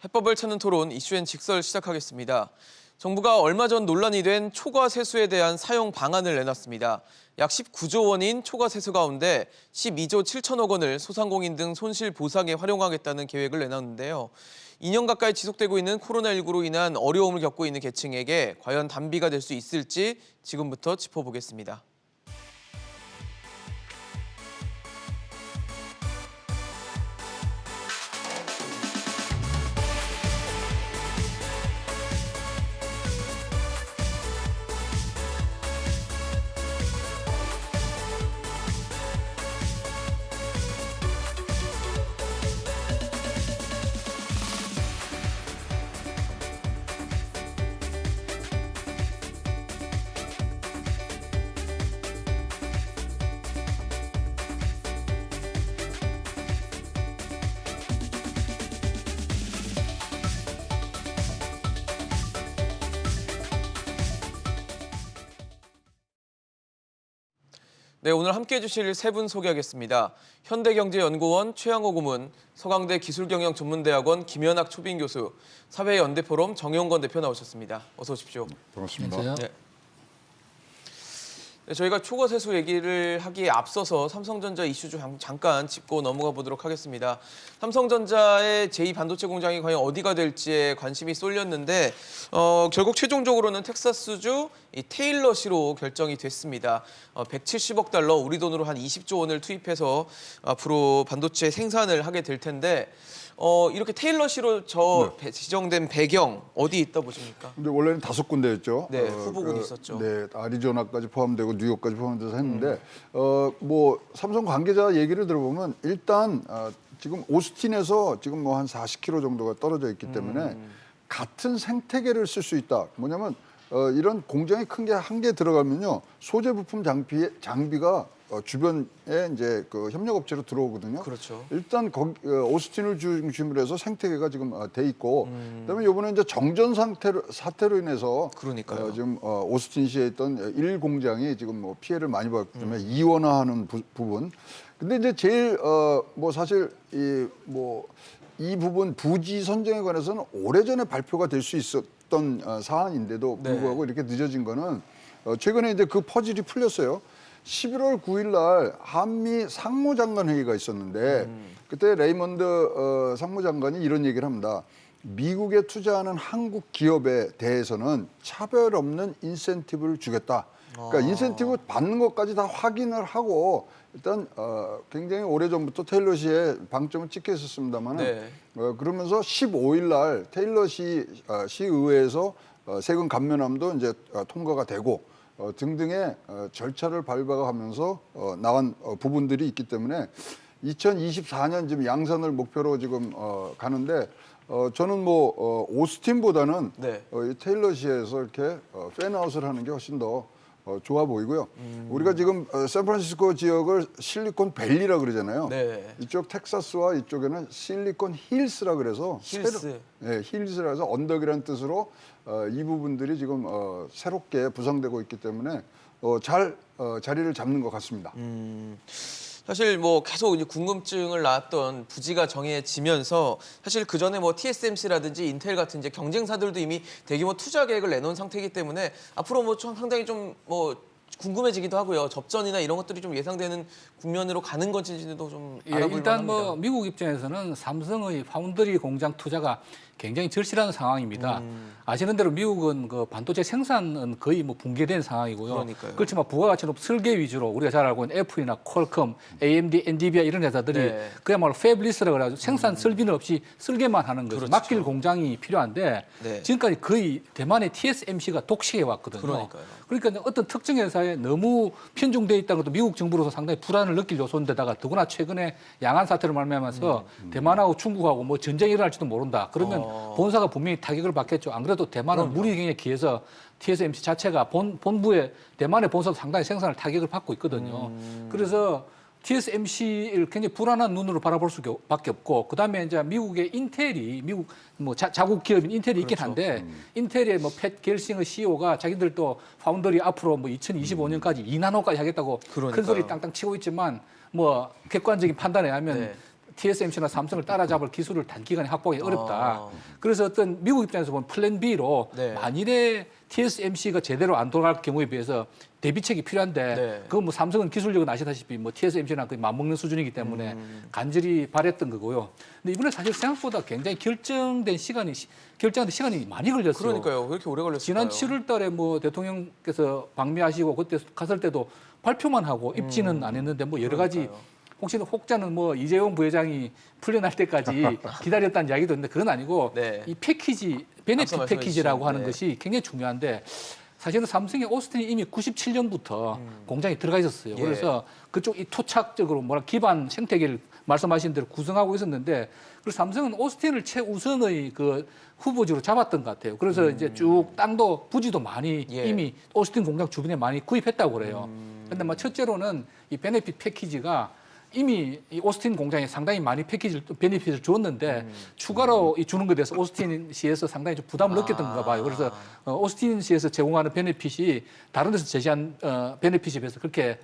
해법을 찾는 토론 이슈엔 직설 시작하겠습니다. 정부가 얼마 전 논란이 된 초과 세수에 대한 사용 방안을 내놨습니다. 약 19조 원인 초과 세수 가운데 12조 7천억 원을 소상공인 등 손실 보상에 활용하겠다는 계획을 내놨는데요. 2년 가까이 지속되고 있는 코로나19로 인한 어려움을 겪고 있는 계층에게 과연 단비가 될 수 있을지 지금부터 짚어보겠습니다. 네, 오늘 함께해 주실 세 분 소개하겠습니다. 현대경제연구원 최양호 고문, 서강대 기술경영전문대학원 김연학 초빙 교수, 사회연대포럼 정용건 대표 나오셨습니다. 어서 오십시오. 반갑습니다. 네. 네, 저희가 초과 세수 얘기를 하기에 앞서서 삼성전자 이슈 좀 잠깐 짚고 넘어가 보도록 하겠습니다. 삼성전자의 제2반도체 공장이 과연 어디가 될지에 관심이 쏠렸는데 결국 최종적으로는 텍사스주 이 테일러시로 결정이 됐습니다. 170억 달러, 우리 돈으로 한 20조 원을 투입해서 앞으로 반도체 생산을 하게 될 텐데 이렇게 테일러시로 지정된 배경 어디 있다 보십니까? 근데 원래는 5군데였죠. 네, 후보군이 있었죠. 네, 아리조나까지 포함되고 뉴욕까지 포함돼서 했는데 뭐 삼성 관계자 얘기를 들어보면 일단 지금 오스틴에서 지금 뭐 한 40km 정도가 떨어져 있기 때문에 같은 생태계를 쓸 수 있다. 뭐냐면 이런 공장이 큰 게 한 개 들어가면요 소재 부품 장비가 주변에 이제 그 협력업체로 들어오거든요. 그렇죠. 일단 오스틴을 중심으로 해서 생태계가 지금 돼 있고, 그다음에 이번에 이제 정전 사태로 인해서 그러니까요. 지금 오스틴시에 있던 1공장이 지금 뭐 피해를 많이 받기 때문에 이원화하는 부분. 근데 이제 제일 뭐 사실 이 부분 부지 선정에 관해서는 오래전에 발표가 될 수 있었던 사안인데도 불구하고 이렇게 늦어진 거는 최근에 이제 그 퍼즐이 풀렸어요. 11월 9일 날 한미 상무장관 회의가 있었는데 그때 레이먼드 상무장관이 이런 얘기를 합니다. 미국에 투자하는 한국 기업에 대해서는 차별 없는 인센티브를 주겠다. 그러니까 인센티브 받는 것까지 다 확인을 하고 일단 굉장히 오래전부터 테일러시에 방점을 찍혀 있었습니다만 그러면서 15일 날 테일러시 시의회에서 세금 감면함도 이제 통과가 되고 등등의 절차를 밟아가면서 나온 부분들이 있기 때문에 2024년 지금 양산을 목표로 지금 가는데 저는 뭐 오스틴보다는 이 테일러시에서 이렇게 팬아웃을 하는 게 훨씬 더 좋아 보이고요. 우리가 지금 샌프란시스코 지역을 실리콘밸리라 그러잖아요. 네. 이쪽 텍사스와 이쪽에는 실리콘 힐스라 그래서 힐스라 해서 언덕이라는 뜻으로 이 부분들이 지금 새롭게 부상되고 있기 때문에 잘 자리를 잡는 것 같습니다. 사실 뭐 계속 이제 궁금증을 낳았던 부지가 정해지면서 사실 그 전에 뭐 TSMC라든지 인텔 같은 이제 경쟁사들도 이미 대규모 투자 계획을 내놓은 상태이기 때문에 앞으로 뭐 상당히 좀 뭐 궁금해지기도 하고요. 접전이나 이런 것들이 좀 예상되는 국면으로 가는 건지도 좀 알아볼 일단 만합니다. 뭐 미국 입장에서는 삼성의 파운드리 공장 투자가 굉장히 절실한 상황입니다. 아시는 대로 미국은 그 반도체 생산은 거의 뭐 붕괴된 상황이고요. 그러니까요. 그렇지만 부가가치 높은 설계 위주로 우리가 잘 알고 있는 애플이나 퀄컴, AMD, 엔비디아 이런 회사들이 그야말로 패블리스라 그래가지고 생산 설비는 없이 설계만 하는 거죠. 그렇죠. 맡길 공장이 필요한데 지금까지 거의 대만의 TSMC가 독식해 왔거든요. 그러니까 어떤 특정 회사에 너무 편중돼 있다는 것도 미국 정부로서 상당히 불안을 느낄 요소인데다가 더구나 최근에 양안 사태를 말미암아서 대만하고 중국하고 뭐 전쟁이 일어날지도 모른다. 그러면 본사가 분명히 타격을 받겠죠. 안 그래도 대만은 물리 경에 기해서 TSMC 자체가 본부에 대만의 본사도 상당히 생산을 타격을 받고 있거든요. 그래서 TSMC를 굉장히 불안한 눈으로 바라볼 수밖에 없고, 그다음에 이제 미국의 인텔이 미국 뭐 자국 기업인 인텔이 있긴 한데 인텔의 뭐 팻 겔싱의 CEO가 자기들도 파운더리 앞으로 뭐 2025년까지 2나노까지 하겠다고 큰 소리 땅땅 치고 있지만 뭐 객관적인 판단에 의하면 TSMC나 삼성을 따라잡을 기술을 단기간에 확보하기 어렵다. 그래서 어떤 미국 입장에서 보면 플랜 B로 네. 만일에 TSMC가 제대로 안 돌아갈 경우에 비해서 대비책이 필요한데 네. 그건 뭐 삼성은 기술력은 아시다시피 뭐 TSMC랑 거의 맞먹는 수준이기 때문에 간절히 바랬던 거고요. 근데 이번에 사실 생각보다 굉장히 결정된 시간이 많이 걸렸어요. 그러니까요. 왜 이렇게 오래 걸렸을까요? 지난 7월 달에 뭐 대통령께서 방미하시고 그때 갔을 때도 발표만 하고 입지는 안 했는데 뭐 여러 가지 그러니까요. 혹시는 혹자는 뭐 이재용 부회장이 풀려날 때까지 기다렸다는 이야기도 있는데 그건 아니고 네. 이 패키지, 베네핏 앞서 패키지라고 하는 네. 것이 굉장히 중요한데 사실은 삼성의 오스틴이 이미 97년부터 공장에 들어가 있었어요. 예. 그래서 그쪽 이 토착적으로 기반 생태계를 말씀하신 대로 구성하고 있었는데 그래서 삼성은 오스틴을 최우선의 그 후보지로 잡았던 것 같아요. 그래서 이제 쭉 땅도 부지도 많이 예. 이미 오스틴 공장 주변에 많이 구입했다고 그래요. 근데 뭐 첫째로는 이 베네핏 패키지가 이미 이 오스틴 공장에 상당히 많이 베네핏을 줬는데 추가로 이 주는 것에 대해서 오스틴시에서 상당히 좀 부담을 느꼈던 건가 봐요. 그래서 오스틴시에서 제공하는 베네핏이 다른 데서 제시한 베네핏에 비해서 그렇게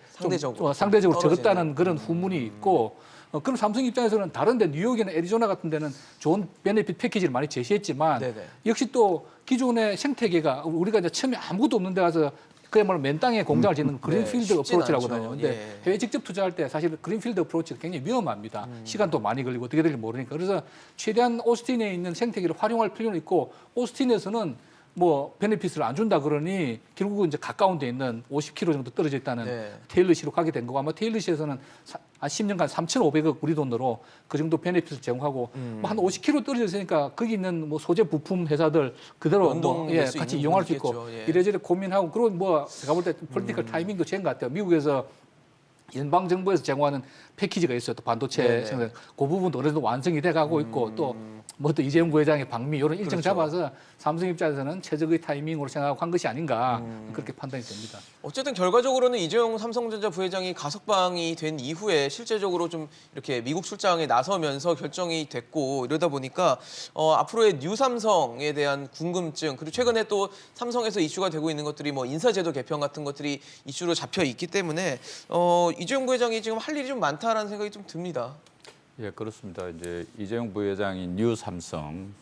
상대적으로 적었다는 그런 후문이 있고 그럼 삼성 입장에서는 다른데 뉴욕이나 애리조나 같은 데는 좋은 베네핏 패키지를 많이 제시했지만 네네. 역시 또 기존의 생태계가 우리가 이제 처음에 아무것도 없는 데 가서 그야말로 맨 땅에 공장을 짓는 그린필드 쉽진 어프로치라고 않죠. 하거든요. 근데 예. 해외 직접 투자할 때 사실 그린필드 어프로치가 굉장히 위험합니다. 시간도 많이 걸리고 어떻게 될지 모르니까. 그래서 최대한 오스틴에 있는 생태계를 활용할 필요는 있고 오스틴에서는 뭐 베네핏을 안 준다 그러니 결국은 이제 가까운 데 있는 50km 정도 떨어져 있다는 네. 테일러시로 가게 된 거고 아마 테일러시에서는 한 10년간 3,500억 우리 돈으로 그 정도 베네핏을 제공하고 뭐 한 50km 떨어져 있으니까 거기 있는 뭐 소재 부품 회사들 그대로 뭐 연동될 수 같이 있는 이용할 수 부분이 있고 있겠죠. 예. 이래저래 고민하고 그리고 뭐 제가 볼 때 폴리티컬 타이밍도 좋은 것 같아요. 미국에서 연방 정부에서 제공하는 패키지가 있어요. 또 반도체 네네. 생산 그 부분도 어느 정도 완성이 돼 가고 있고 또 뭐 또 이재용 부회장의 방미 이런 일정 그렇죠. 잡아서 삼성 입장에서는 최적의 타이밍으로 생각하고 한 것이 아닌가 그렇게 판단이 됩니다. 어쨌든 결과적으로는 이재용 삼성전자 부회장이 가석방이 된 이후에 실제적으로 좀 이렇게 미국 출장에 나서면서 결정이 됐고 이러다 보니까 앞으로의 뉴삼성에 대한 궁금증 그리고 최근에 또 삼성에서 이슈가 되고 있는 것들이 뭐 인사제도 개편 같은 것들이 이슈로 잡혀 있기 때문에 이재용 부회장이 지금 할 일이 좀 많다라는 생각이 좀 듭니다. 예, 그렇습니다. 이제 이재용 부회장이 뉴 삼성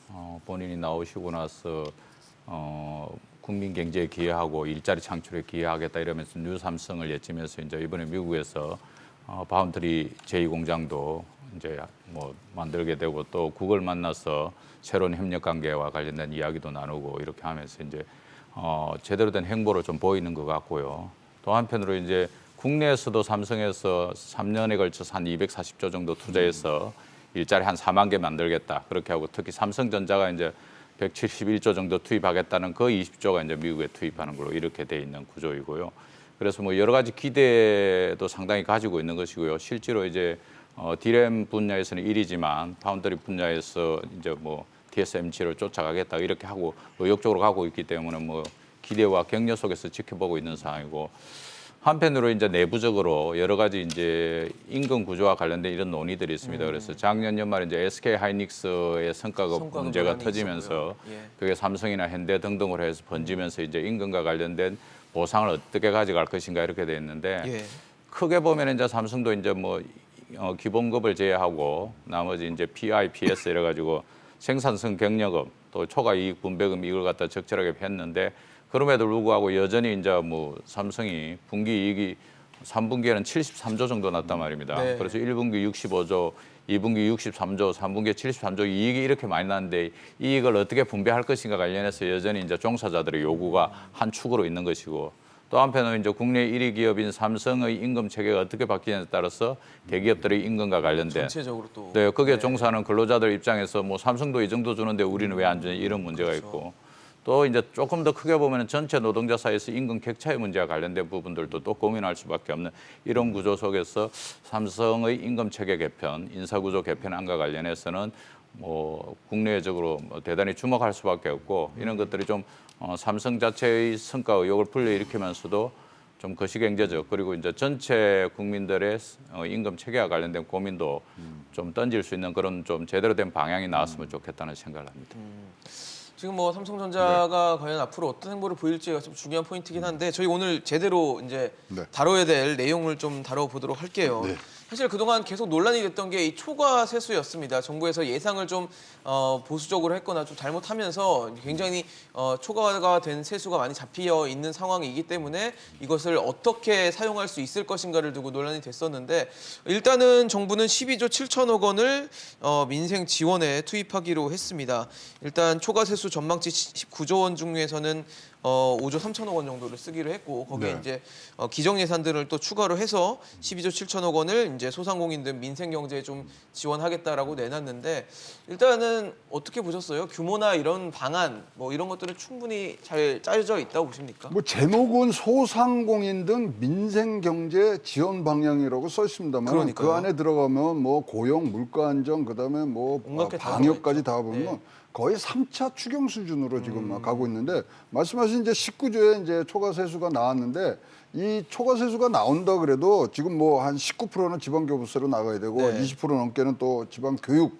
본인이 나오시고 나서 국민 경제에 기여하고 일자리 창출에 기여하겠다 이러면서 뉴 삼성을 예치면서 이제 이번에 미국에서 바운드리 제2공장도 이제 뭐 만들게 되고 또 구글 만나서 새로운 협력 관계와 관련된 이야기도 나누고 이렇게 하면서 이제 제대로 된 행보를 좀 보이는 것 같고요. 또 한편으로 이제 국내에서도 삼성에서 3년에 걸쳐서 한 240조 정도 투자해서 일자리 한 4만 개 만들겠다. 그렇게 하고 특히 삼성전자가 이제 171조 정도 투입하겠다는 그 20조가 이제 미국에 투입하는 걸로 이렇게 돼 있는 구조이고요. 그래서 뭐 여러 가지 기대도 상당히 가지고 있는 것이고요. 실제로 이제 디램 분야에서는 1위지만 파운드리 분야에서 이제 뭐 TSMC를 쫓아가겠다 이렇게 하고 의욕적으로 가고 있기 때문에 뭐 기대와 격려 속에서 지켜보고 있는 상황이고 한편으로 이제 내부적으로 여러 가지 이제 임금 구조와 관련된 이런 논의들이 있습니다. 그래서 작년 연말에 이제 SK 하이닉스의 성과급 문제가 터지면서 예. 그게 삼성이나 현대 등등으로 해서 번지면서 이제 임금과 관련된 보상을 어떻게 가져갈 것인가 이렇게 돼 있는데 예. 크게 보면 이제 삼성도 이제 뭐 기본급을 제외하고 나머지 이제 PI, PS 이래 가지고 생산성 경력금 또 초과 이익 분배금 이걸 갖다 적절하게 했는데 그럼에도 불구하고 여전히 이제 뭐 삼성이 분기 이익이 3분기에는 73조 정도 났단 말입니다. 네. 그래서 1분기 65조, 2분기 63조, 3분기에 73조 이익이 이렇게 많이 났는데 이익을 어떻게 분배할 것인가 관련해서 여전히 이제 종사자들의 요구가 한 축으로 있는 것이고 또 한편으로 이제 국내 1위 기업인 삼성의 임금 체계가 어떻게 바뀌냐에 따라서 대기업들의 임금과 관련된 전체적으로 또 네, 거기에 종사하는 근로자들 입장에서 뭐 삼성도 이 정도 주는데 우리는 왜 안 주냐 이런 문제가 그렇죠. 있고 또 이제 조금 더 크게 보면 전체 노동자 사이에서 임금 격차의 문제와 관련된 부분들도 또 고민할 수밖에 없는 이런 구조 속에서 삼성의 임금 체계 개편, 인사구조 개편안과 관련해서는 뭐 국내적으로 뭐 대단히 주목할 수밖에 없고 이런 것들이 좀 삼성 자체의 성과 의욕을 불러일으키면서도 좀 거시경제적 그리고 이제 전체 국민들의 임금 체계와 관련된 고민도 좀 던질 수 있는 그런 좀 제대로 된 방향이 나왔으면 좋겠다는 생각을 합니다. 지금 뭐 삼성전자가 과연 앞으로 어떤 행보를 보일지가 좀 중요한 포인트긴 한데 저희 오늘 제대로 이제 네. 다뤄야 될 내용을 좀 다뤄보도록 할게요. 네. 사실 그동안 계속 논란이 됐던 게 이 초과 세수였습니다. 정부에서 예상을 좀 보수적으로 했거나 좀 잘못하면서 굉장히 초과가 된 세수가 많이 잡혀 있는 상황이기 때문에 이것을 어떻게 사용할 수 있을 것인가를 두고 논란이 됐었는데 일단은 정부는 12조 7천억 원을 민생 지원에 투입하기로 했습니다. 일단 초과 세수 전망치 19조 원 중에서는 5조 3천억 원 정도를 쓰기로 했고 거기에 네. 이제 기정 예산들을 또 추가로 해서 12조 7천억 원을 이제 소상공인들 민생 경제에 좀 지원하겠다라고 내놨는데 일단은 어떻게 보셨어요? 규모나 이런 방안 뭐 이런 것들은 충분히 잘 짜여져 있다고 보십니까? 뭐 제목은 소상공인 등 민생 경제 지원 방향이라고 써 있습니다만 그러니까요. 그 안에 들어가면 뭐 고용, 물가 안정, 그다음에 뭐 온갖 게다 방역까지 다 들어가 보면 있죠. 네. 거의 3차 추경 수준으로 지금 가고 있는데 말씀하신 이제 19조에 이제 초과 세수가 나왔는데 이 초과 세수가 나온다 그래도 지금 뭐 한 19%는 지방교부세로 나가야 되고 네. 20% 넘게는 또 지방교육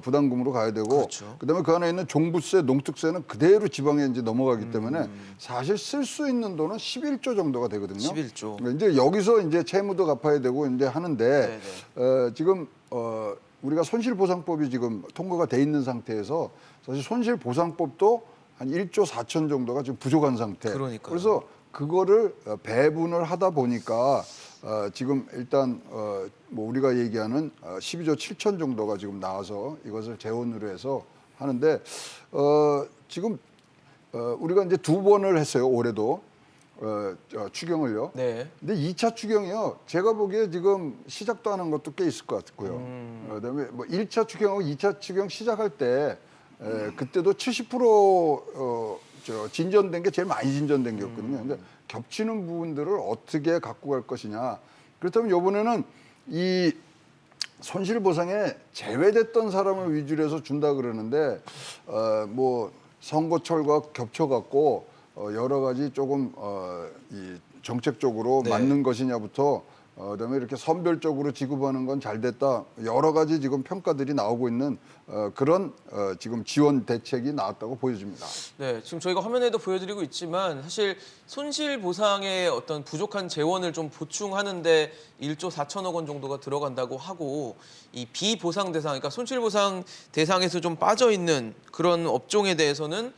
부담금으로 가야 되고 그렇죠. 그다음에 그 안에 있는 종부세, 농특세는 그대로 지방에 이제 넘어가기 때문에 사실 쓸 수 있는 돈은 11조 정도가 되거든요. 11조. 그러니까 이제 여기서 이제 채무도 갚아야 되고 이제 하는데 지금 우리가 손실보상법이 지금 통과가 돼 있는 상태에서 사실 손실보상법도 한 1조 4천 정도가 지금 부족한 상태. 그러니까요. 그래서 그거를 배분을 하다 보니까 지금 일단 뭐 우리가 얘기하는 12조 7천 정도가 지금 나와서 이것을 재원으로 해서 하는데 지금 우리가 이제 2번을 했어요. 올해도 추경을요. 네. 근데 2차 추경이요. 제가 보기에 지금 시작도 안 한 것도 꽤 있을 것 같고요. 그다음에 뭐 1차 추경하고 2차 추경 시작할 때 그때도 70% 진전된 게 제일 많이 진전된 게였거든요. 근데 겹치는 부분들을 어떻게 갖고 갈 것이냐. 그렇다면 이번에는 이 손실보상에 제외됐던 사람을 위주로 해서 준다 그러는데 뭐 선거철과 겹쳐갖고 여러 가지 조금 이 정책적으로 네. 맞는 것이냐부터 그다음에 이렇게 선별적으로 지급하는 건 잘 됐다. 여러 가지 지금 평가들이 나오고 있는 그런 지금 지원 대책이 나왔다고 보여집니다. 네, 지금 저희가 화면에도 보여드리고 있지만 사실 손실보상의 어떤 부족한 재원을 좀 보충하는데 1조 4천억 원 정도가 들어간다고 하고 이 비보상 대상, 그러니까 손실보상 대상에서 좀 빠져 있는 그런 업종에 대해서는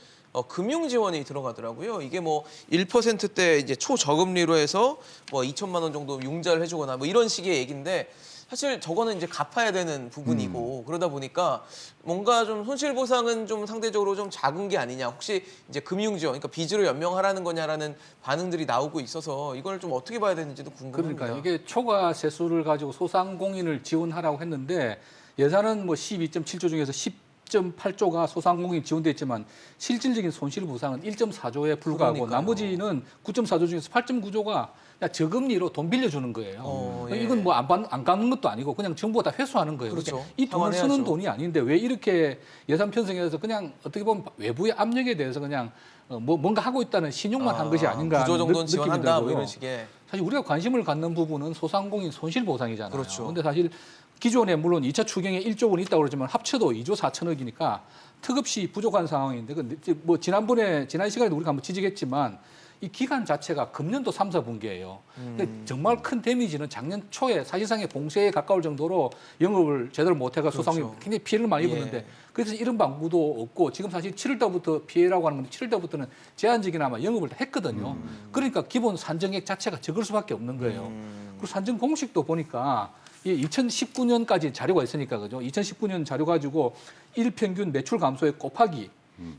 금융 지원이 들어가더라고요. 이게 뭐 1%대 이제 초저금리로 해서 뭐 2천만 원 정도 융자를 해주거나 뭐 이런 식의 얘기인데 사실 저거는 이제 갚아야 되는 부분이고 그러다 보니까 뭔가 좀 손실보상은 좀 상대적으로 좀 작은 게 아니냐. 혹시 이제 금융 지원, 그러니까 빚으로 연명하라는 거냐라는 반응들이 나오고 있어서 이걸 좀 어떻게 봐야 되는지도 궁금합니다. 그러니까 이게 초과 세수를 가지고 소상공인을 지원하라고 했는데 예산은 뭐 12.7조 중에서 10.8조가 소상공인 지원돼 있지만 실질적인 손실보상은 1.4조에 불과하고 그러니까요. 나머지는 9.4조 중에서 8.9조가 그냥 저금리로 돈 빌려주는 거예요. 예. 이건 뭐 안 갚는 것도 아니고 그냥 정부가 다 회수하는 거예요. 그렇죠. 그러니까 이 돈을 쓰는 상환해야죠. 돈이 아닌데 왜 이렇게 예산 편성해서 그냥 어떻게 보면 외부의 압력에 대해서 그냥 뭐 뭔가 하고 있다는 신용만 한 것이 아닌가 구조 하는 정도는 느낌이 지원한다 뭐 들고요. 이런 식의. 사실 우리가 관심을 갖는 부분은 소상공인 손실보상이잖아요. 그렇죠. 근데 사실 기존에 물론 2차 추경에 1조 원이 있다고 그러지만 합쳐도 2조 4천억이니까 턱없이 부족한 상황인데 뭐 지난 시간에도 우리가 한번 지적했지만 이 기간 자체가 금년도 3, 4분기예요. 근데 정말 큰 데미지는 작년 초에 사실상의 봉쇄에 가까울 정도로 영업을 제대로 못해가 소상공인 그렇죠. 굉장히 피해를 많이 입었는데 예. 그래서 이런 방구도 없고 지금 사실 7월 달부터 피해라고 하는 건데 7월 달부터는 제한적이나마 영업을 다 했거든요. 그러니까 기본 산정액 자체가 적을 수밖에 없는 거예요. 그리고 산정 공식도 보니까 이 2019년까지 자료가 있으니까 그죠? 2019년 자료 가지고 일평균 매출 감소액 곱하기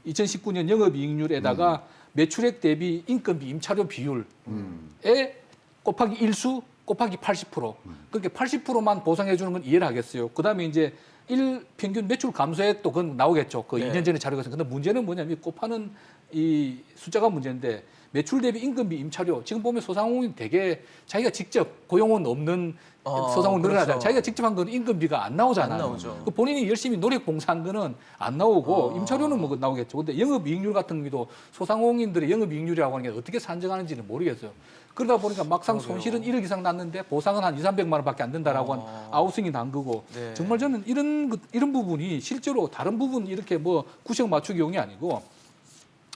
2019년 영업이익률에다가 매출액 대비 인건비 임차료 비율에 곱하기 일수 곱하기 80%. 그러니까 80%만 보상해 주는 건 이해를 하겠어요. 그다음에 이제 일평균 매출 감소액도 그건 나오겠죠. 그 네. 2년 전에 자료가 있어요. 근데 문제는 뭐냐면 곱하는 이 숫자가 문제인데 매출 대비 임금비 임차료 지금 보면 소상공인 되게 자기가 직접 고용은 없는 소상공인 늘어나잖아요. 그렇죠. 자기가 직접 한 건 임금비가 안 나오잖아요. 안 나오죠. 그 본인이 열심히 노력 봉사한 거는 안 나오고 임차료는 뭐 나오겠죠. 근데 영업이익률 같은 경우도 소상공인들의 영업이익률이라고 하는 게 어떻게 산정하는지는 모르겠어요. 그러다 보니까 막상 손실은 1억 이상 났는데 보상은 한 2, 300만 원밖에 안 된다라고 한 아우성이 난 거고 네. 정말 저는 이런 부분이 실제로 다른 부분 이렇게 뭐 구색 맞추기용이 아니고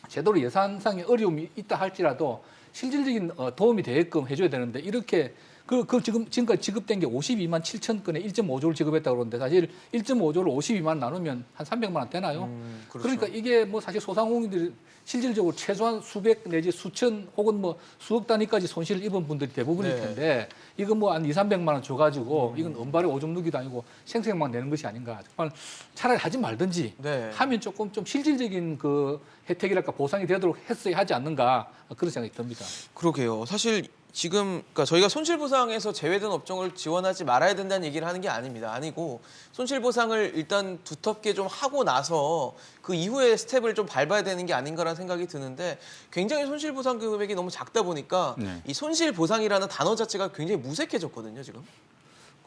제대로 예산상의 어려움이 있다 할지라도 실질적인 도움이 되게끔 해줘야 되는데 이렇게 지금까지 지급된 게 52만 7천 건에 1.5조를 지급했다고 그러는데 사실 1.5조를 52만 나누면 한 300만 원 되나요? 그렇죠. 그러니까 이게 뭐 사실 소상공인들이 실질적으로 최소한 수백 내지 수천 혹은 뭐 수억 단위까지 손실을 입은 분들이 대부분일 텐데 이거 뭐 한 2, 300만 원 줘가지고 이건 은발에 오줌 누기도 아니고 생색만 내는 것이 아닌가. 정말 차라리 하지 말든지 하면 조금 좀 실질적인 그 혜택이랄까 보상이 되도록 했어야 하지 않는가 그런 생각이 듭니다. 그러게요. 사실 지금 그러니까 저희가 손실보상에서 제외된 업종을 지원하지 말아야 된다는 얘기를 하는 게 아닙니다. 아니고 손실보상을 일단 두텁게 좀 하고 나서 그 이후에 스텝을 좀 밟아야 되는 게 아닌가라는 생각이 드는데 굉장히 손실보상 금액이 너무 작다 보니까 이 손실보상이라는 단어 자체가 굉장히 무색해졌거든요, 지금.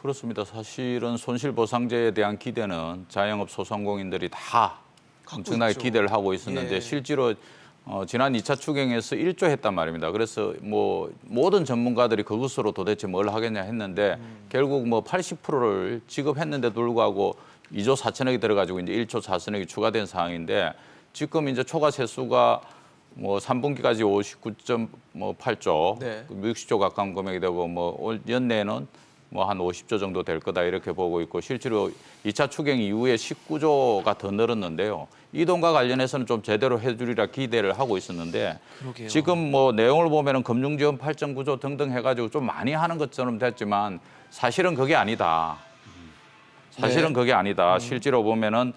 그렇습니다. 사실은 손실보상제에 대한 기대는 자영업 소상공인들이 다 엄청나게 기대를 하고 있었는데 실제로 지난 2차 추경에서 1조 했단 말입니다. 그래서 뭐 모든 전문가들이 그것으로 도대체 뭘 하겠냐 했는데 결국 뭐 80%를 지급했는데도 불구하고 2조 4천억이 들어가지고 이제 1조 4천억이 추가된 상황인데 지금 이제 초과 세수가 뭐 3분기까지 59.8조, 60조 가까운 금액이 되고 뭐 올 연내에는 뭐 한 50조 정도 될 거다 이렇게 보고 있고 실제로 2차 추경 이후에 19조가 더 늘었는데요. 이 돈과 관련해서는 좀 제대로 해주리라 기대를 하고 있었는데 지금 뭐 내용을 보면은 금융지원 8.9조 등등 해가지고 좀 많이 하는 것처럼 됐지만 사실은 그게 아니다. 사실은 그게 아니다. 실제로 보면은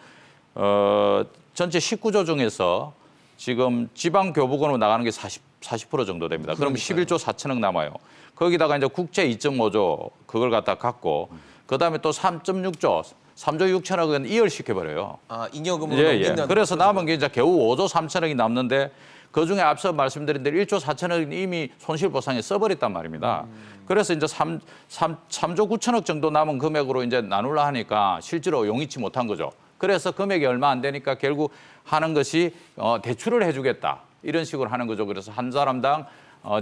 전체 19조 중에서 지금 지방교부금으로 나가는 게 40% 정도 됩니다. 그럼 11조 4천억 남아요. 거기다가 이제 국채 2.5조 그걸 갖다 갖고 그다음에 또 3.6조 3조 6천억은 이월시켜버려요. 아, 잉여금으로 넘긴다는 그래서 남은 게 이제 겨우 5조 3천억이 남는데 그중에 앞서 말씀드린 대로 1조 4천억은 이미 손실보상에 써버렸단 말입니다. 그래서 이제 3조 9천억 정도 남은 금액으로 이제 나누려 하니까 실제로 용이치 못한 거죠. 그래서 금액이 얼마 안 되니까 결국 하는 것이 대출을 해주겠다. 이런 식으로 하는 거죠. 그래서 한 사람당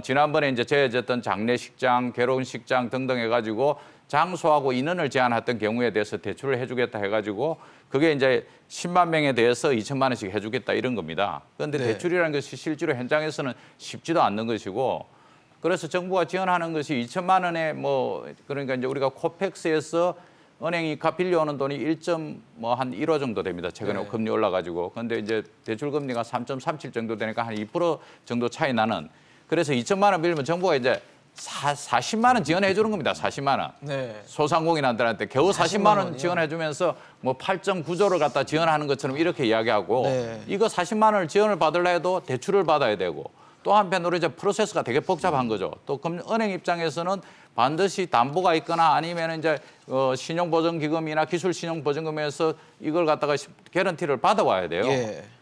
지난번에 이제 제외했던 장례식장, 결혼식장 등등 해가지고 장소하고 인원을 제한했던 경우에 대해서 대출을 해주겠다 해가지고 그게 이제 10만 명에 대해서 2천만 원씩 해주겠다 이런 겁니다. 그런데 대출이라는 것이 실제로 현장에서는 쉽지도 않는 것이고 그래서 정부가 지원하는 것이 2천만 원에 뭐 그러니까 이제 우리가 코펙스에서 은행이 빌려오는 돈이 1.1호 정도 됩니다. 최근에 금리 올라가지고. 그런데 이제 대출 금리가 3.37 정도 되니까 한 2% 정도 차이 나는. 그래서 2천만 원 빌리면 정부가 이제 40만 원 지원해 주는 겁니다. 40만 원. 소상공인한테 겨우 40만 원 지원해 주면서 뭐 8.9조를 갖다 지원하는 것처럼 이렇게 이야기하고 이거 40만 원을 지원을 받으려 해도 대출을 받아야 되고 또 한편으로 이제 프로세스가 되게 복잡한 거죠. 또 은행 입장에서는 반드시 담보가 있거나 아니면 이제 신용보증기금이나 기술신용보증금에서 이걸 갖다가 개런티를 받아와야 돼요.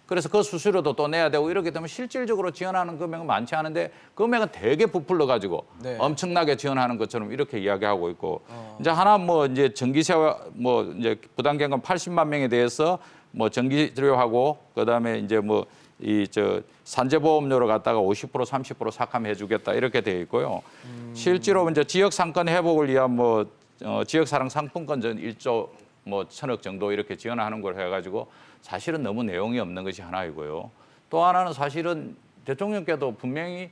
그래서 그 수수료도 또 내야 되고 이렇게 되면 실질적으로 지원하는 금액은 많지 않은데 금액은 되게 부풀러 가지고 엄청나게 지원하는 것처럼 이렇게 이야기하고 있고 이제 하나 뭐 이제 전기세 뭐 이제 부담경감 80만 명에 대해서 뭐 전기료하고 그다음에 이제 뭐 산재보험료를 갖다가 50% 30% 삭감해 주겠다 이렇게 되어 있고요. 실제로 이제 지역 상권 회복을 위한 뭐 지역사랑 상품권 전 1조 뭐 1,000억 정도 이렇게 지원하는 걸 해가지고 사실은 너무 내용이 없는 것이 하나이고요. 또 하나는 사실은 대통령께도 분명히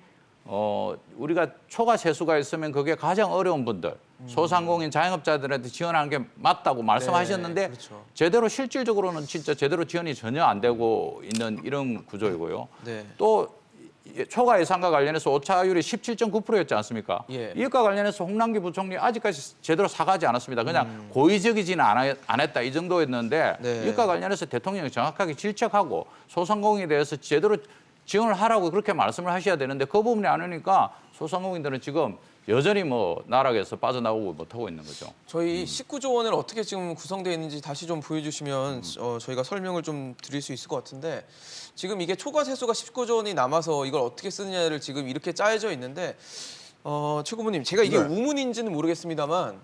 우리가 초과 세수가 있으면 그게 가장 어려운 분들, 소상공인 자영업자들한테 지원하는 게 맞다고 말씀하셨는데 제대로 실질적으로는 진짜 제대로 지원이 전혀 안 되고 있는 이런 구조이고요. 또 초과 예산과 관련해서 오차율이 17.9%였지 않습니까? 이것과 관련해서 홍남기 부총리 아직까지 제대로 사과하지 않았습니다. 그냥 고의적이지는 안 했다 이 정도였는데 이것과 관련해서 대통령이 정확하게 질책하고 소상공인에 대해서 제대로 지원을 하라고 그렇게 말씀을 하셔야 되는데 그 부분이 안 하니까 소상공인들은 지금 여전히 뭐 나락에서 빠져나오고 못하고 있는 거죠. 저희 19조 원을 어떻게 지금 구성되어 있는지 다시 좀 보여주시면 저희가 설명을 좀 드릴 수 있을 것 같은데 지금 이게 초과 세수가 19조 원이 남아서 이걸 어떻게 쓰느냐를 지금 이렇게 짜여져 있는데 최 고모님 제가 이게 우문인지는 모르겠습니다만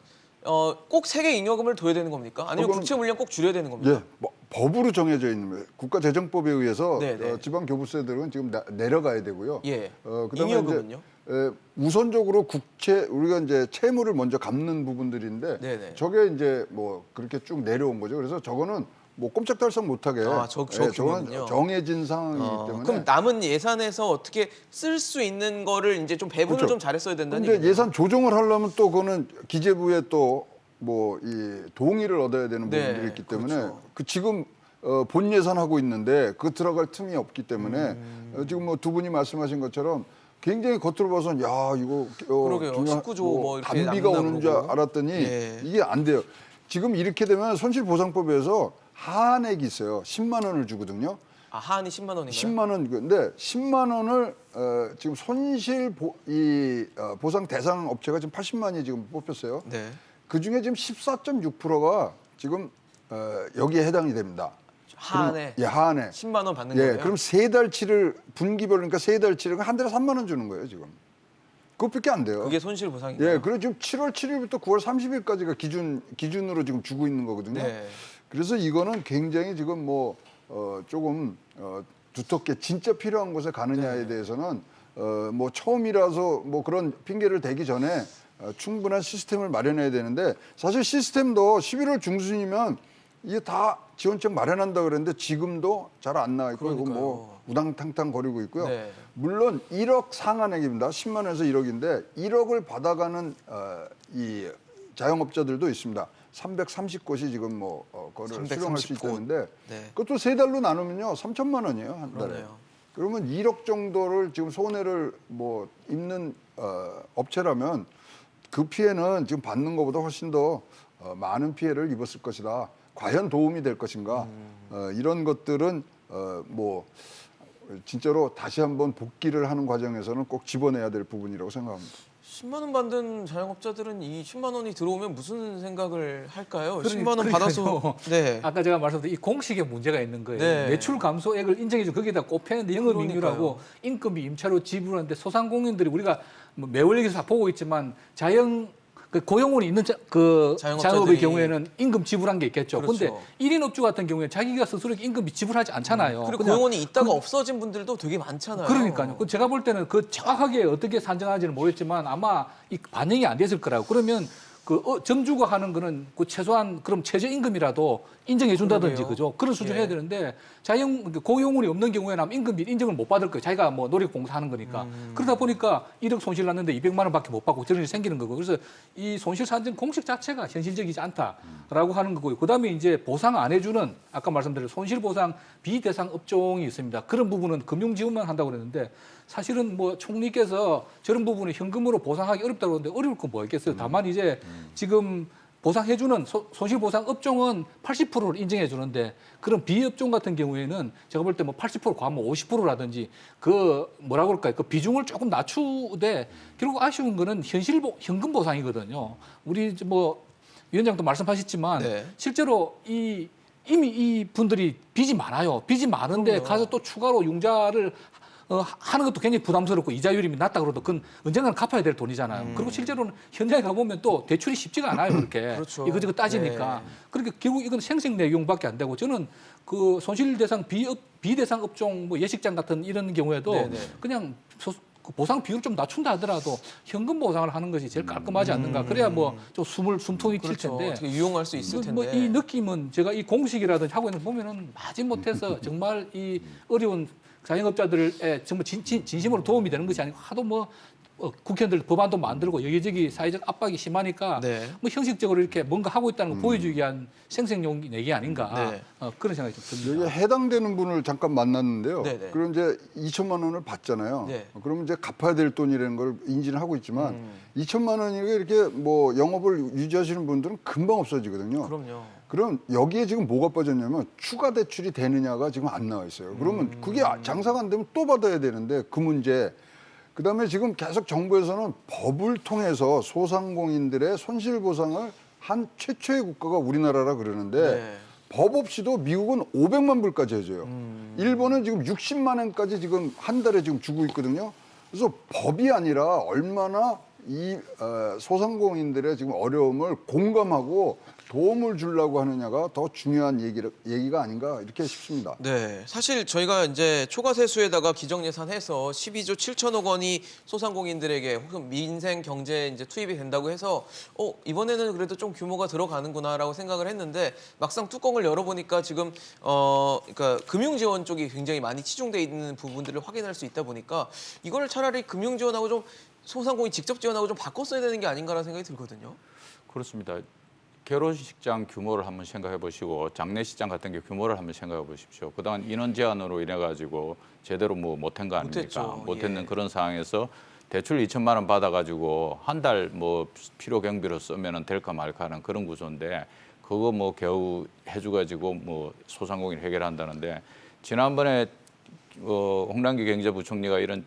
꼭 세계 잉여금을 둬야 되는 겁니까? 아니면 국채 물량 꼭 줄여야 되는 겁니까? 뭐 법으로 정해져 있는 거예요. 국가재정법에 의해서 지방교부세들은 지금 내려가야 되고요. 그다음에 잉여금은요? 우선적으로 국채 우리가 이제 채무를 먼저 갚는 부분들인데 저게 이제 뭐 그렇게 쭉 내려온 거죠. 그래서 저거는 뭐 꼼짝달싹 못하게 저거는 저건 정해진 상황이기 때문에. 그럼 남은 예산에서 어떻게 쓸 수 있는 거를 이제 좀 배분을 그렇죠. 좀 잘했어야 된다는 근데 얘기네요. 예산 조정을 하려면 또 그거는 기재부에 또 뭐 이 동의를 얻어야 되는 네, 부분들이 있기 때문에 그렇죠. 그 지금 본 예산 하고 있는데 그 들어갈 틈이 없기 때문에 지금 뭐 두 분이 말씀하신 것처럼 굉장히 겉으로 봐서는 야 이거 그러게요. 19조 뭐 이렇게 단비가 남는다 오는 줄 그러고. 알았더니 예. 이게 안 돼요. 지금 이렇게 되면 손실보상법에서 하한액이 있어요. 10만 원을 주거든요. 하한이 10만 원인가요? 10만 원. 근데 10만 원을 지금 보상 대상 업체가 지금 80만이 지금 뽑혔어요. 네. 그 중에 지금 14.6%가 지금 여기에 해당이 됩니다. 하한에 예, 하한에. 10만 원 받는 예, 거예요? 그럼 세 달치를 분기별 그러니까 세 달치를 한 달에 3만 원 주는 거예요, 지금. 그것밖에 안 돼요. 그게 손실 보상이죠. 예, 그리고 지금 7월 7일부터 9월 30일까지가 기준으로 지금 주고 있는 거거든요. 네. 그래서 이거는 굉장히 지금 뭐 조금 두텁게 진짜 필요한 곳에 가느냐에 대해서는 뭐 처음이라서 뭐 그런 핑계를 대기 전에 충분한 시스템을 마련해야 되는데 사실 시스템도 11월 중순이면 이게 다 지원책 마련한다 그랬는데 지금도 잘 안 나와 있고 이거 뭐 우당탕탕 거리고 있고요. 네. 물론 1억 상한액입니다. 10만 원에서 1억인데 1억을 받아가는 이 자영업자들도 있습니다. 330곳이 지금 뭐 그거를 수령할 수 330곳. 있다는데 네. 그것도 세 달로 나누면요 3천만 원이에요 한 달에. 그러네요. 그러면 1억 정도를 지금 손해를 뭐 입는 업체라면 그 피해는 지금 받는 것보다 훨씬 더 많은 피해를 입었을 것이다. 과연 도움이 될 것인가? 이런 것들은 뭐 진짜로 다시 한번 복귀를 하는 과정에서는 꼭 집어내야 될 부분이라고 생각합니다. 10만 원 받는 자영업자들은 이 10만 원이 들어오면 무슨 생각을 할까요? 그러니- 10만 원 받아서 그러니까요. 네. 아까 제가 말씀드린 이 공식에 문제가 있는 거예요. 네. 매출 감소액을 인정해서 거기다 꼽혔는데 영업이익률하고 인건비 임차료 지불하는데 소상공인들이 우리가 뭐 매월 여기서 보고 있지만 그 고용원이 있는 그 자영업자들이- 자영업의 경우에는 임금 지불한 게 있겠죠. 그렇죠. 그런데 1인 업주 같은 경우에 자기가 스스로 임금비 지불하지 않잖아요. 그리고 그냥 고용원이 있다가 없어진 분들도 되게 많잖아요. 그러니까요. 그 제가 볼 때는 그 정확하게 어떻게 산정하는지는 모르겠지만 아마 이 반영이 안 됐을 거라고. 그러면 그 정주가 하는 거는 그 최소한 그럼 최저임금이라도 인정해 준다든지 그러게요. 그죠? 그런 수준 예. 해야 되는데 고용원이 없는 경우에는 임금비 인정을 못 받을 거예요. 자기가 뭐 노력봉사하는 거니까. 그러다 보니까 1억 손실 났는데 200만 원밖에 못 받고 저런 일이 생기는 거고. 그래서 이 손실 산정 공식 자체가 현실적이지 않다라고 하는 거고요. 그다음에 이제 보상 안 해주는 아까 말씀드린 손실 보상 비대상 업종이 있습니다. 그런 부분은 금융 지원만 한다고 그랬는데 사실은 뭐 총리께서 저런 부분을 현금으로 보상하기 어렵다고 하는데 어려울 건 뭐겠어요. 다만 이제 지금 보상해주는 손실보상 업종은 80%를 인정해 주는데 그런 비업종 같은 경우에는 제가 볼 때 뭐 80% 과하면 50%라든지 그 뭐라 그럴까요? 그 비중을 조금 낮추되 결국 아쉬운 거는 현금 보상이거든요. 우리 뭐 위원장도 말씀하셨지만 네. 실제로 이미 이 분들이 빚이 많아요. 빚이 많은데 그럼요. 가서 또 추가로 융자를 하는 것도 굉장히 부담스럽고 이자율이 낮다 그래도 그건 언젠가는 갚아야 될 돈이잖아요. 그리고 실제로는 현장에 가보면 또 대출이 쉽지가 않아요. 그렇게 그렇죠. 이거저거 따지니까. 네. 그러니까 결국 이건 생색내용밖에 안 되고 저는 그 손실 대상 비대상 업종 뭐 예식장 같은 이런 경우에도 네네. 그냥 그 보상 비율을 좀 낮춘다 하더라도 현금 보상을 하는 것이 제일 깔끔하지 않는가. 그래야 뭐 좀 숨통이 튈 그렇죠. 텐데. 어떻게 유용할 수 있을 텐데. 뭐 이 느낌은 제가 이 공식이라든지 하고 있는 거 보면은 마지못해서 정말 이 어려운 자영업자들의 정말 진심으로 도움이 되는 것이 아니고 하도 뭐 국회의원들 법안도 만들고 여기저기 사회적 압박이 심하니까 네. 뭐 형식적으로 이렇게 뭔가 하고 있다는 걸 보여주기 위한 생색용 내기 아닌가 네. 그런 생각이 좀 듭니다. 여기 해당되는 분을 잠깐 만났는데요. 네네. 그럼 이제 2천만 원을 받잖아요. 네. 그러면 이제 갚아야 될 돈이라는 걸 인지는 하고 있지만 2천만 원이 이렇게 뭐 영업을 유지하시는 분들은 금방 없어지거든요. 그럼요. 그럼 여기에 지금 뭐가 빠졌냐면 추가 대출이 되느냐가 지금 안 나와 있어요. 그러면 그게 장사가 안 되면 또 받아야 되는데 그 문제. 그다음에 지금 계속 정부에서는 법을 통해서 소상공인들의 손실 보상을 한 최초의 국가가 우리나라라 그러는데 네. 법 없이도 미국은 500만 불까지 해줘요. 일본은 지금 60만 원까지 지금 한 달에 지금 주고 있거든요. 그래서 법이 아니라 얼마나 이 소상공인들의 지금 어려움을 공감하고 도움을 주려고 하느냐가 더 중요한 얘기가 아닌가 이렇게 싶습니다. 네, 사실 저희가 이제 초과 세수에다가 기정 예산해서 12조 7천억 원이 소상공인들에게 혹은 민생 경제에 이제 투입이 된다고 해서 이번에는 그래도 좀 규모가 들어가는구나라고 생각을 했는데 막상 뚜껑을 열어보니까 지금 그러니까 금융 지원 쪽이 굉장히 많이 치중돼 있는 부분들을 확인할 수 있다 보니까 이거를 차라리 금융 지원하고 좀 소상공인 직접 지원하고 좀 바꿨어야 되는 게 아닌가라는 생각이 들거든요. 그렇습니다. 결혼식장 규모를 한번 생각해 보시고 장례식장 같은 게 규모를 한번 생각해 보십시오. 그동안 인원 제한으로 인해 가지고 제대로 뭐 못한 거 아닙니까? 못했죠. 못했는 예. 그런 상황에서 대출 2천만 원 받아가지고 한 달 뭐 필요 경비로 쓰면은 될까 말까 하는 그런 구조인데 그거 뭐 겨우 해줘가지고 뭐 소상공인 해결한다는데 지난번에 홍남기 경제부총리가 이런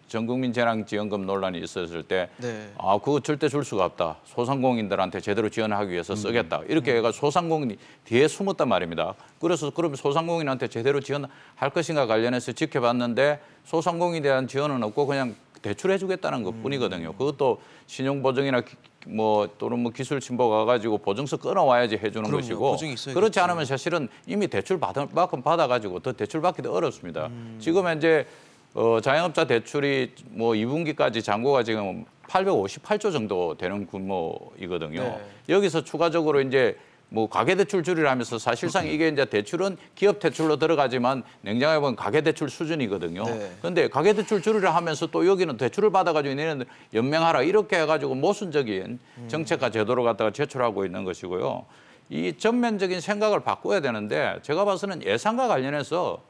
전국민 재난지원금 논란이 있었을 때, 네. 그거 절대 줄 수가 없다. 소상공인들한테 제대로 지원하기 위해서 쓰겠다. 이렇게 해가 소상공인이 뒤에 숨었단 말입니다. 그래서 그러면 소상공인한테 제대로 지원할 것인가 관련해서 지켜봤는데 소상공인에 대한 지원은 없고 그냥 대출해주겠다는 것뿐이거든요. 그것도 신용보증이나 또는 뭐 기술 침보 가가지고 보증서 끊어와야지 해주는 그럼요. 것이고 보증이 있어야겠죠. 그렇지 않으면 사실은 이미 대출 받아가지고 더 대출 받기도 어렵습니다. 지금 현재 자영업자 대출이 뭐 2분기까지 잔고가 지금 858조 정도 되는 규모이거든요. 네. 여기서 추가적으로 이제 뭐 가계대출 줄이라면서 사실상 이게 이제 대출은 기업 대출로 들어가지만 냉정하게 보면 가계대출 수준이거든요. 네. 그런데 가계대출 줄이라 하면서 또 여기는 대출을 받아가지고 얘네들 연명하라 이렇게 해가지고 모순적인 정책과 제도를 갖다가 제출하고 있는 것이고요. 이 전면적인 생각을 바꿔야 되는데 제가 봐서는 예산과 관련해서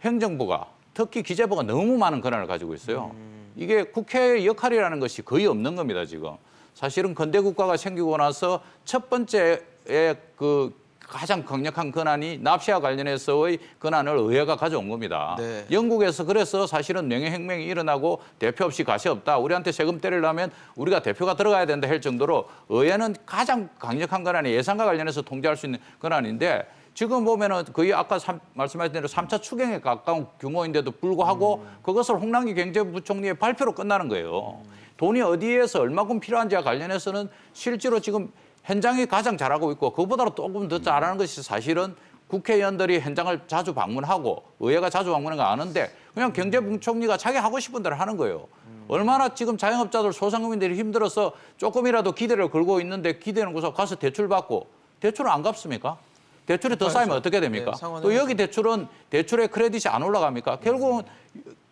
행정부가 특히 기재부가 너무 많은 권한을 가지고 있어요. 이게 국회의 역할이라는 것이 거의 없는 겁니다, 지금. 사실은 근대 국가가 생기고 나서 첫 번째의 그 가장 강력한 권한이 납치와 관련해서의 권한을 의회가 가져온 겁니다. 네. 영국에서 그래서 사실은 명예혁명이 일어나고 대표 없이 가시 없다. 우리한테 세금 때리려면 우리가 대표가 들어가야 된다 할 정도로 의회는 가장 강력한 권한이 예산과 관련해서 통제할 수 있는 권한인데 지금 보면은 거의 아까 말씀하신 대로 3차 추경에 가까운 규모인데도 불구하고 그것을 홍남기 경제부총리의 발표로 끝나는 거예요. 돈이 어디에서 얼마큼 필요한지와 관련해서는 실제로 지금 현장이 가장 잘하고 있고 그보다 조금 더 잘하는 것이 사실은 국회의원들이 현장을 자주 방문하고 의회가 자주 방문하는 거 아는데 그냥 경제부총리가 자기 하고 싶은 대로 하는 거예요. 얼마나 지금 자영업자들 소상공인들이 힘들어서 조금이라도 기대를 걸고 있는데 기대는 곳에 가서 대출 받고 대출은 안 갚습니까? 대출이 더 쌓이면 어떻게 됩니까? 네, 또 여기 대출은 대출의 크레딧이 안 올라갑니까? 결국은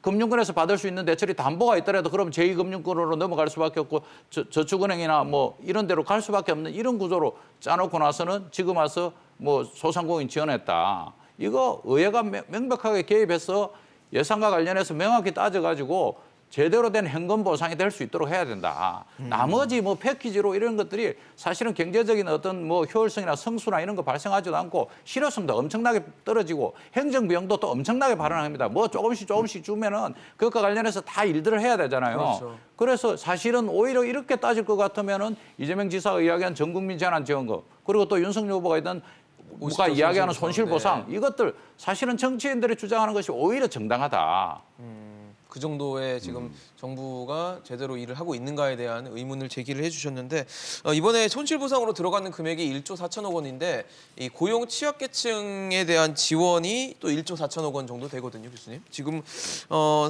금융권에서 받을 수 있는 대출이 담보가 있더라도 그럼 제2금융권으로 넘어갈 수밖에 없고 저축은행이나 뭐 이런 데로 갈 수밖에 없는 이런 구조로 짜놓고 나서는 지금 와서 뭐 소상공인 지원했다. 이거 의회가 명백하게 개입해서 예산과 관련해서 명확히 따져가지고 제대로 된 현금 보상이 될 수 있도록 해야 된다. 나머지 뭐 패키지로 이런 것들이 사실은 경제적인 어떤 뭐 효율성이나 성수나 이런 거 발생하지도 않고 실효성도 엄청나게 떨어지고 행정 비용도 또 엄청나게 발생합니다. 뭐 조금씩 주면은 그것과 관련해서 다 일들을 해야 되잖아요. 그렇죠. 그래서 사실은 오히려 이렇게 따질 것 같으면은 이재명 지사가 이야기한 전국민 재난지원금 그리고 또 윤석열 후보가 있던 누가 이야기하는 손실보상 이것들 사실은 정치인들이 주장하는 것이 오히려 정당하다. 그 정도의 지금 정부가 제대로 일을 하고 있는가에 대한 의문을 제기를 해주셨는데 이번에 손실보상으로 들어가는 금액이 1조 4천억 원인데 이 고용 취약계층에 대한 지원이 또 1조 4천억 원 정도 되거든요, 교수님. 지금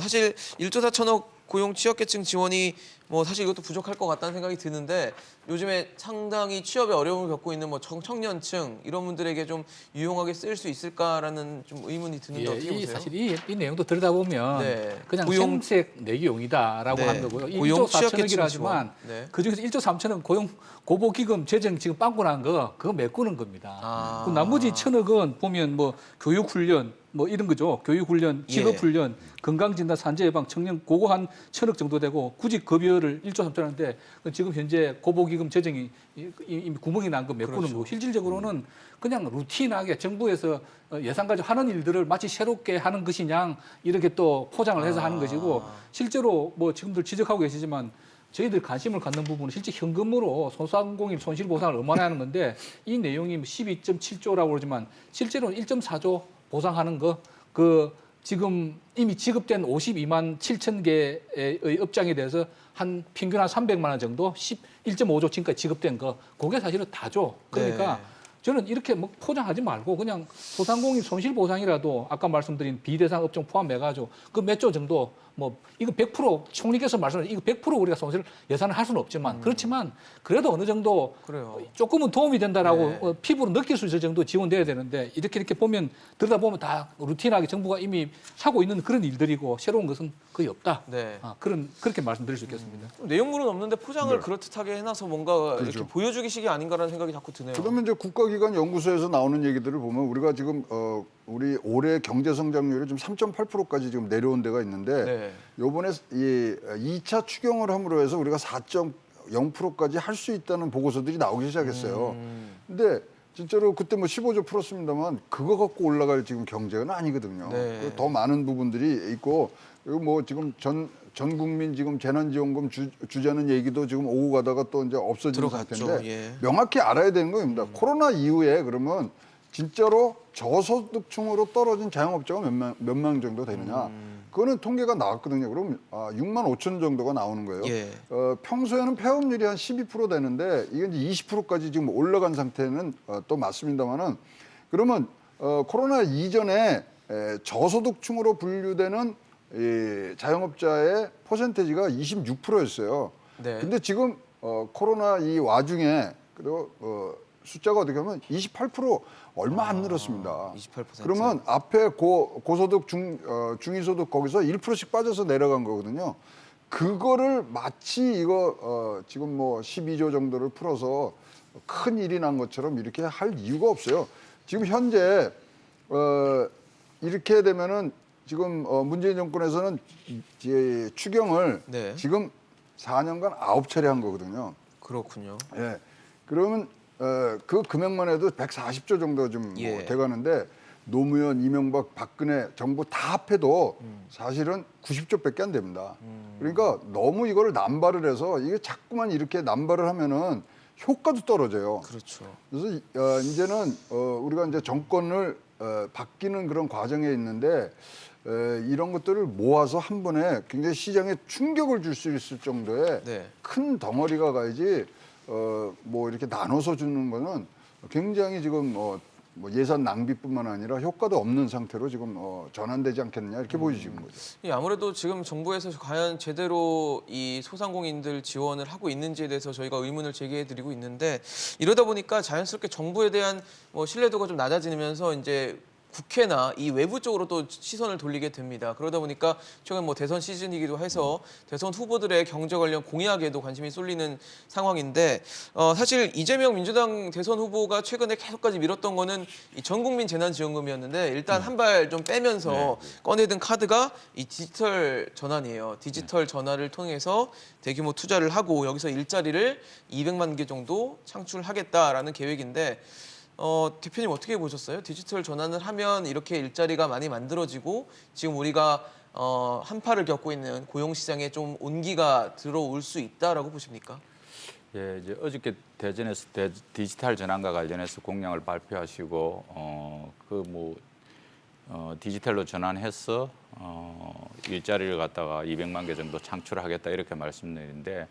사실 1조 4천억 고용 취약계층 지원이 뭐 사실 이것도 부족할 것 같다는 생각이 드는데 요즘에 상당히 취업에 어려움을 겪고 있는 뭐 청년층 이런 분들에게 좀 유용하게 쓸 수 있을까라는 좀 의문이 드는데 어떻게 보세요? 사실 이 내용도 들여다보면 네. 그냥 고용- 생색 내기용이다라고 네. 하는 거고요. 이 고용 1조 4천억이라 취약계층 하지만 네. 그중에서 1조 3천억 고용 고보기금 재정 지금 빵꾸 난 거 그거 메꾸는 겁니다. 그 나머지 1천억은 보면 뭐 교육훈련 뭐 이런 거죠. 교육훈련, 직업훈련, 건강진단, 산재예방, 청년 그거 한 1,000억 정도 되고 구직급여를 1조 3천억인데 지금 현재 고보기금 재정이 이미 구멍이 난 거 메꾸는 그렇죠. 거고 실질적으로는 그냥 루틴하게 정부에서 예산 가지고 하는 일들을 마치 새롭게 하는 것이냐 이렇게 또 포장을 해서 하는 것이고 실제로 뭐 지금들 지적하고 계시지만 저희들 관심을 갖는 부분은 실제 현금으로 소상공인 손실보상을 얼마나 하는 건데 이 내용이 12.7조라고 그러지만 실제로는 1.4조 보상하는 거 그 지금 이미 지급된 52만 7천 개의 업장에 대해서 한 평균 한 300만 원 정도 1.5조 지금까지 지급된 거 그게 사실은 다죠. 그러니까 네. 저는 이렇게 뭐 포장하지 말고 그냥 소상공인 손실보상이라도 아까 말씀드린 비대상 업종 포함해가지고 그 몇 조 정도 뭐 이거 100% 총리께서 말씀하신 이거 100% 우리가 손실 예산을 할 수는 없지만 그렇지만 그래도 어느 정도 그래요. 조금은 도움이 된다라고 네. 피부로 느낄 수 있을 정도 지원돼야 되는데 이렇게 보면 들여다보면 다 루틴하게 정부가 이미 하고 있는 그런 일들이고 새로운 것은 거의 없다. 네. 그렇게 말씀드릴 수 있겠습니다. 내용물은 없는데 포장을 네. 그럴듯하게 해놔서 뭔가 그렇죠. 이렇게 보여주기식이 아닌가라는 생각이 자꾸 드네요. 그러면 이제 국가기관 연구소에서 나오는 얘기들을 보면 우리가 지금 우리 올해 경제 성장률이 좀 3.8%까지 지금 내려온 데가 있는데 네. 요번에 이 2차 추경을 함으로 해서 우리가 4.0%까지 할 수 있다는 보고서들이 나오기 시작했어요. 근데 진짜로 그때 뭐 15조 풀었습니다만 그거 갖고 올라갈 지금 경제는 아니거든요. 네. 더 많은 부분들이 있고 그리고 뭐 지금 전 국민 지금 재난지원금 주자는 얘기도 지금 오고 가다가 또 이제 없어지는 들어갔죠. 상태인데 예. 명확히 알아야 되는 겁니다. 코로나 이후에 그러면 진짜로 저소득층으로 떨어진 자영업자가 몇 명 정도 되느냐. 그거는 통계가 나왔거든요. 그럼 6만 5천 정도가 나오는 거예요. 예. 평소에는 폐업률이 한 12% 되는데 이게 이제 20%까지 지금 올라간 상태는 또 맞습니다만은 그러면 코로나 이전에 저소득층으로 분류되는 이 자영업자의 퍼센테이지가 26%였어요. 네. 근데 지금 코로나 이 와중에 그리고 숫자가 어떻게 하면 28% 얼마 안 늘었습니다. 28%. 그러면 앞에 고소득 중위소득 거기서 1%씩 빠져서 내려간 거거든요. 그거를 마치 이거 지금 뭐 12조 정도를 풀어서 큰 일이 난 것처럼 이렇게 할 이유가 없어요. 지금 현재 이렇게 되면은 지금 문재인 정권에서는 이제 추경을 네. 지금 4년간 9차례 한 거거든요. 그렇군요. 예. 그러면 그 금액만 해도 140조 정도 좀 예. 돼가는데 노무현, 이명박, 박근혜 정부 다 합해도 사실은 90조밖에 안 됩니다. 그러니까 너무 이거를 남발을 해서 이게 자꾸만 이렇게 남발을 하면은 효과도 떨어져요. 그렇죠. 그래서 이제는 우리가 이제 정권을 바뀌는 그런 과정에 있는데 이런 것들을 모아서 한 번에 굉장히 시장에 충격을 줄 수 있을 정도의 네. 큰 덩어리가 가야지 뭐 이렇게 나눠서 주는 거는 굉장히 지금 뭐 예산 낭비뿐만 아니라 효과도 없는 상태로 지금 전환되지 않겠느냐 이렇게 보여지는 거죠. 아무래도 지금 정부에서 과연 제대로 이 소상공인들 지원을 하고 있는지에 대해서 저희가 의문을 제기해드리고 있는데 이러다 보니까 자연스럽게 정부에 대한 뭐 신뢰도가 좀 낮아지면서 이제 국회나 이 외부 쪽으로 또 시선을 돌리게 됩니다. 그러다 보니까 최근 뭐 대선 시즌이기도 해서 대선 후보들의 경제 관련 공약에도 관심이 쏠리는 상황인데 사실 이재명 민주당 대선 후보가 최근에 계속까지 밀었던 거는 이 전국민 재난지원금이었는데 일단 한 발 좀 빼면서 꺼내든 카드가 이 디지털 전환이에요. 디지털 전환을 통해서 대규모 투자를 하고 여기서 일자리를 200만 개 정도 창출하겠다라는 계획인데 대표님 어떻게 보셨어요? 디지털 전환을 하면 이렇게 일자리가 많이 만들어지고 지금 우리가 한파를 겪고 있는 고용시장에 좀 온기가 들어올 수 있다라고 보십니까? 예, 이제 어저께 대전에서 디지털 전환과 관련해서 공약을 발표하시고 디지털로 전환해서 일자리를 갖다가 200만 개 정도 창출하겠다 이렇게 말씀드리는데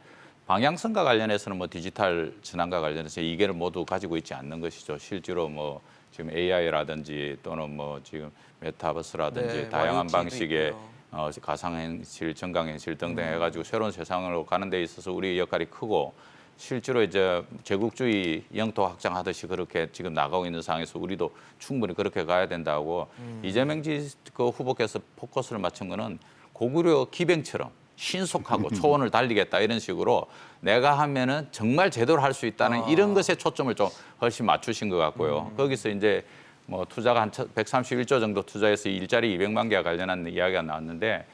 방향성과 관련해서는 뭐 디지털 전환과 관련해서 이개를 모두 가지고 있지 않는 것이죠. 실제로 뭐 지금 AI라든지 또는 뭐 지금 메타버스라든지 네, 다양한 IoT도 방식의 있고요. 가상현실, 증강현실 등등 해가지고 새로운 세상으로 가는 데 있어서 우리의 역할이 크고 실제로 이제 제국주의 영토 확장하듯이 그렇게 지금 나가고 있는 상황에서 우리도 충분히 그렇게 가야 된다고 이재명 후보께서 포커스를 맞춘 거는 고구려 기병처럼 신속하고 초원을 달리겠다 이런 식으로 내가 하면은 정말 제대로 할 수 있다는 이런 것에 초점을 좀 훨씬 맞추신 것 같고요. 거기서 이제 뭐 투자가 한 131조 정도 투자해서 일자리 200만 개와 관련한 이야기가 나왔는데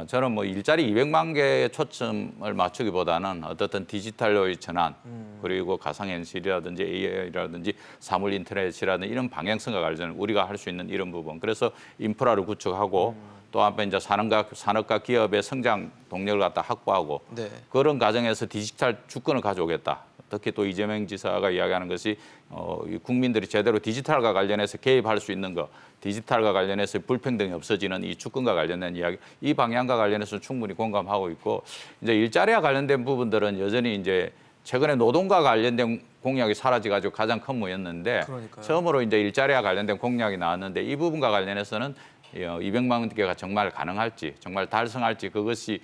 저는 뭐 일자리 200만 개에 초점을 맞추기보다는 어떻든 디지털로의 전환 그리고 가상현실이라든지 AI라든지 사물 인터넷이라든지 이런 방향성과 관련 우리가 할 수 있는 이런 부분 그래서 인프라를 구축하고 또 앞에 이제 산업과 기업의 성장 동력을 갖다 확보하고 네. 그런 과정에서 디지털 주권을 가져오겠다. 특히 또 이재명 지사가 이야기하는 것이 이 국민들이 제대로 디지털과 관련해서 개입할 수 있는 거, 디지털과 관련해서 불평등이 없어지는 이 주권과 관련된 이야기, 이 방향과 관련해서 충분히 공감하고 있고 이제 일자리와 관련된 부분들은 여전히 이제 최근에 노동과 관련된 공약이 사라져가지고 가장 큰 무였는데 처음으로 이제 일자리와 관련된 공약이 나왔는데 이 부분과 관련해서는 200만 개가 정말 가능할지, 정말 달성할지 그것이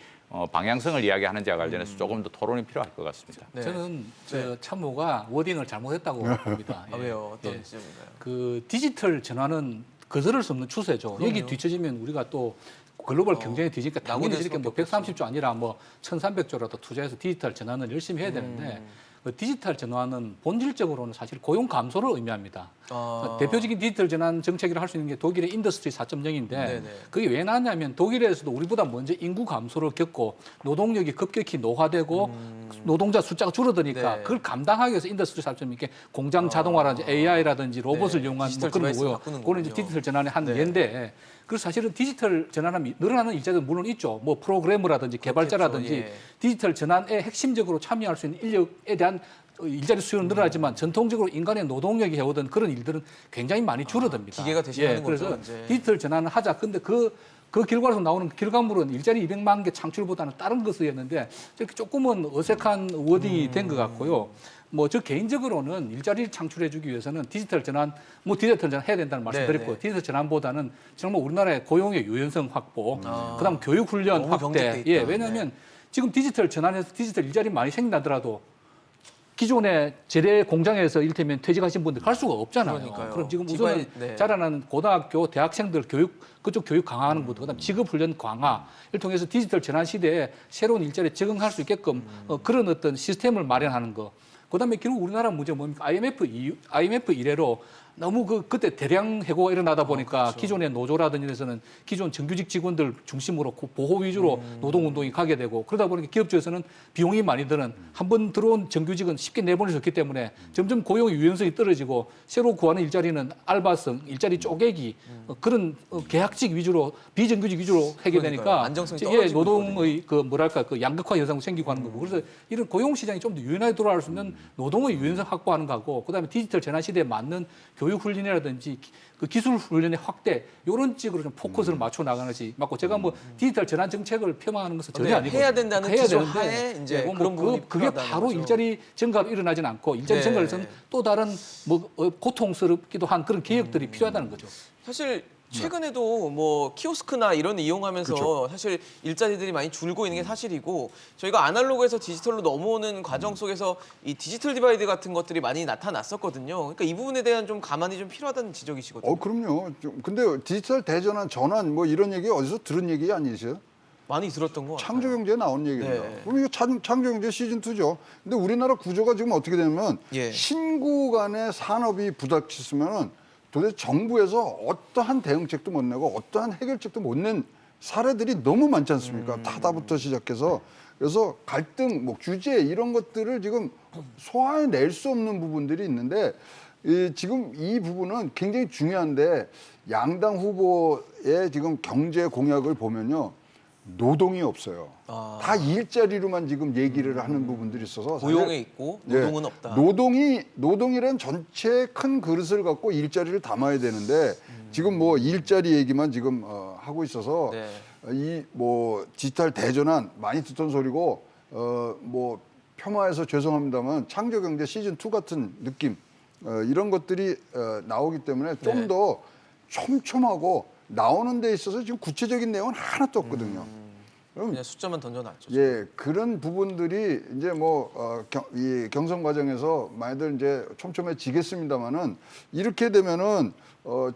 방향성을 이야기하는지와 관련해서 조금 더 토론이 필요할 것 같습니다. 네. 저는 저 참모가 워딩을 잘못했다고 봅니다. 아, 왜요? 어떤 지점인가요? 그 디지털 전환은 거스를 수 없는 추세죠. 그럼요. 여기 뒤처지면 우리가 또 글로벌 경쟁에 뒤지니까 당연히 저렇게 뭐 130조 아니라 뭐 1,300조라도 투자해서 디지털 전환을 열심히 해야 되는데 그 디지털 전환은 본질적으로는 사실 고용 감소를 의미합니다. 대표적인 디지털 전환 정책이라 할 수 있는 게 독일의 인더스트리 4.0인데 그게 왜 나왔냐면 독일에서도 우리보다 먼저 인구 감소를 겪고 노동력이 급격히 노화되고 노동자 숫자가 줄어드니까 그걸 감당하기 위해서 인더스트리 4.0 이게 공장 자동화라든지 AI라든지 로봇을 이용한 뭐 그런 거고요. 그거는 이제 디지털 전환의 한 예인데 그래서 사실은 디지털 전환하면 늘어나는 일자리도 물론 있죠. 뭐 프로그래머라든지 개발자라든지 디지털 전환에 핵심적으로 참여할 수 있는 인력에 대한 일자리 수요는 늘어나지만 전통적으로 인간의 노동력이 해오던 그런 일들은 굉장히 많이 줄어듭니다. 기계가 대신하는 거죠. 그래서 이제. 디지털 전환을 하자. 근데 그 결과에서 나오는 결과물은 일자리 200만 개 창출보다는 다른 것이었는데 저렇게 조금은 어색한 워딩이 된 것 같고요. 뭐 저 개인적으로는 일자리를 창출해주기 위해서는 디지털 전환, 뭐 디지털 전환 해야 된다는 말씀드렸고 디지털 전환보다는 정말 우리나라의 고용의 유연성 확보, 그다음 교육 훈련 확대. 예, 왜냐하면 지금 디지털 전환해서 디지털 일자리 많이 생긴다더라도 기존의 재래 공장에서 이를테면 퇴직하신 분들 갈 수가 없잖아요. 그러니까요. 그럼 지금 우선은 자라나는 고등학교, 대학생들 그쪽 교육 강화하는 것도 그다음 직업 훈련 강화를 통해서 디지털 전환 시대에 새로운 일자리에 적응할 수 있게끔 그런 어떤 시스템을 마련하는 거. 그다음에 결국 우리나라 문제가 뭡니까? IMF 이래로 너무 그때 대량 해고가 일어나다 보니까 기존의 노조라든지 에서는 기존 정규직 직원들 중심으로 보호 위주로 노동운동이 가게 되고 그러다 보니까 기업 쪽에서는 비용이 많이 드는 한 번 들어온 정규직은 쉽게 내보낼 수 없기 때문에 점점 고용의 유연성이 떨어지고 새로 구하는 일자리는 알바성, 일자리 쪼개기 그런 계약직 위주로 비정규직 위주로 하게 되니까 안정성이 떨어지고 노동의 그 양극화 현상도 생기고 하는 거고 그래서 이런 고용 시장이 좀 더 유연하게 돌아갈 수 있는 노동의 유연성 확보하는 거고 그다음에 디지털 전환 시대에 맞는 교육 훈련이라든지 그 기술 훈련의 확대 이런 쪽으로 좀 포커스를 맞춰 나가는 것이 맞고 제가 뭐 디지털 전환 정책을 폐망하는 것은 전혀 아니고 해야 된다는 기조 하에 이제 그런 부분이 그게 바로 거죠. 일자리 증가로 일어나지는 않고 일자리 증가에서는 또 다른 뭐 고통스럽기도 한 그런 개혁들이 필요하다는 거죠. 사실 최근에도 뭐 키오스크나 이런 이용하면서 사실 일자리들이 많이 줄고 있는 게 사실이고 저희가 아날로그에서 디지털로 넘어오는 과정 속에서 이 디지털 디바이드 같은 것들이 많이 나타났었거든요. 그러니까 이 부분에 대한 좀 감안이 좀 필요하다는 지적이시거든요. 그럼요. 근데 디지털 대전환 전환 뭐 이런 얘기 어디서 들은 얘기 아니세요? 많이 들었던 거 같아요. 창조경제에 나온 얘기입니다. 그럼 이거 창조경제 시즌2죠. 근데 우리나라 구조가 지금 어떻게 되냐면 신구 간의 산업이 부닥쳤으면 도대체 정부에서 어떠한 대응책도 못 내고 어떠한 해결책도 못 낸 사례들이 너무 많지 않습니까? 타다부터 시작해서 그래서 갈등, 뭐 규제 이런 것들을 지금 소화해낼 수 없는 부분들이 있는데 지금 이 부분은 굉장히 중요한데 양당 후보의 지금 경제 공약을 보면요. 노동이 없어요. 다 일자리로만 지금 얘기를 하는 부분들이 있어서 고용에 있고 노동은 없다. 노동이란 전체 큰 그릇을 갖고 일자리를 담아야 되는데 지금 뭐 일자리 얘기만 지금 하고 있어서 이 뭐 디지털 대전환 많이 듣던 소리고 뭐 폄하해서 죄송합니다만 창조경제 시즌2 같은 느낌 이런 것들이 나오기 때문에 좀 더 촘촘하고 나오는 데 있어서 지금 구체적인 내용은 하나도 없거든요. 그냥 숫자만 던져놨죠. 예, 그런 부분들이 이제 뭐 이 경선 과정에서 많이들 이제 촘촘해지겠습니다만은 이렇게 되면은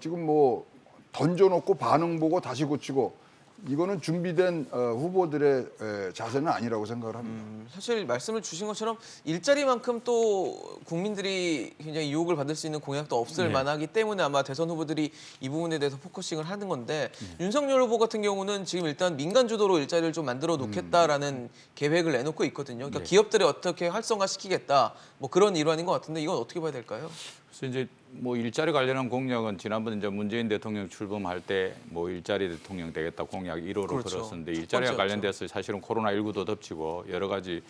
지금 뭐 던져놓고 반응 보고 다시 고치고 이거는 준비된 후보들의 자세는 아니라고 생각을 합니다. 사실 말씀을 주신 것처럼 일자리만큼 또 국민들이 굉장히 유혹을 받을 수 있는 공약도 없을 만하기 때문에 아마 대선 후보들이 이 부분에 대해서 포커싱을 하는 건데 윤석열 후보 같은 경우는 지금 일단 민간 주도로 일자리를 좀 만들어 놓겠다라는 계획을 내놓고 있거든요. 그러니까 기업들을 어떻게 활성화시키겠다 뭐 그런 일환인 것 같은데 이건 어떻게 봐야 될까요? 그래서 이제 뭐 일자리 관련한 공약은 지난번 이제 문재인 대통령 출범할 때 뭐 일자리 대통령 되겠다 공약 1호로 들었었는데 일자리와 관련돼서 사실은 코로나19도 덮치고 여러 가지